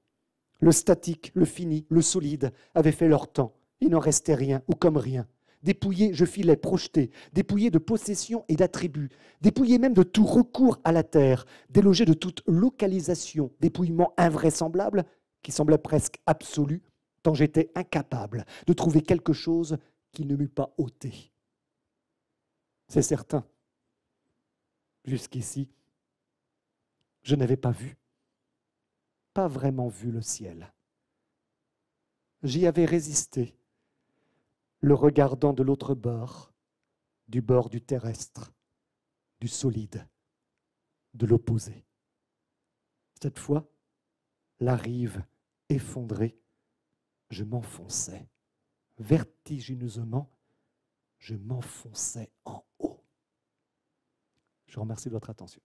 Le statique, le fini, le solide avaient fait leur temps. Il n'en restait rien, ou comme rien. Dépouillé, je filais, projeté, dépouillé de possession et d'attributs, dépouillé même de tout recours à la terre, délogé de toute localisation, dépouillement invraisemblable qui semblait presque absolu, tant j'étais incapable de trouver quelque chose qui ne m'eût pas ôté. C'est certain. Jusqu'ici, je n'avais pas vraiment vu le ciel. J'y avais résisté, le regardant de l'autre bord, du bord du terrestre, du solide, de l'opposé. Cette fois, la rive effondrée, je m'enfonçais, vertigineusement, je m'enfonçais en haut. Je vous remercie de votre attention.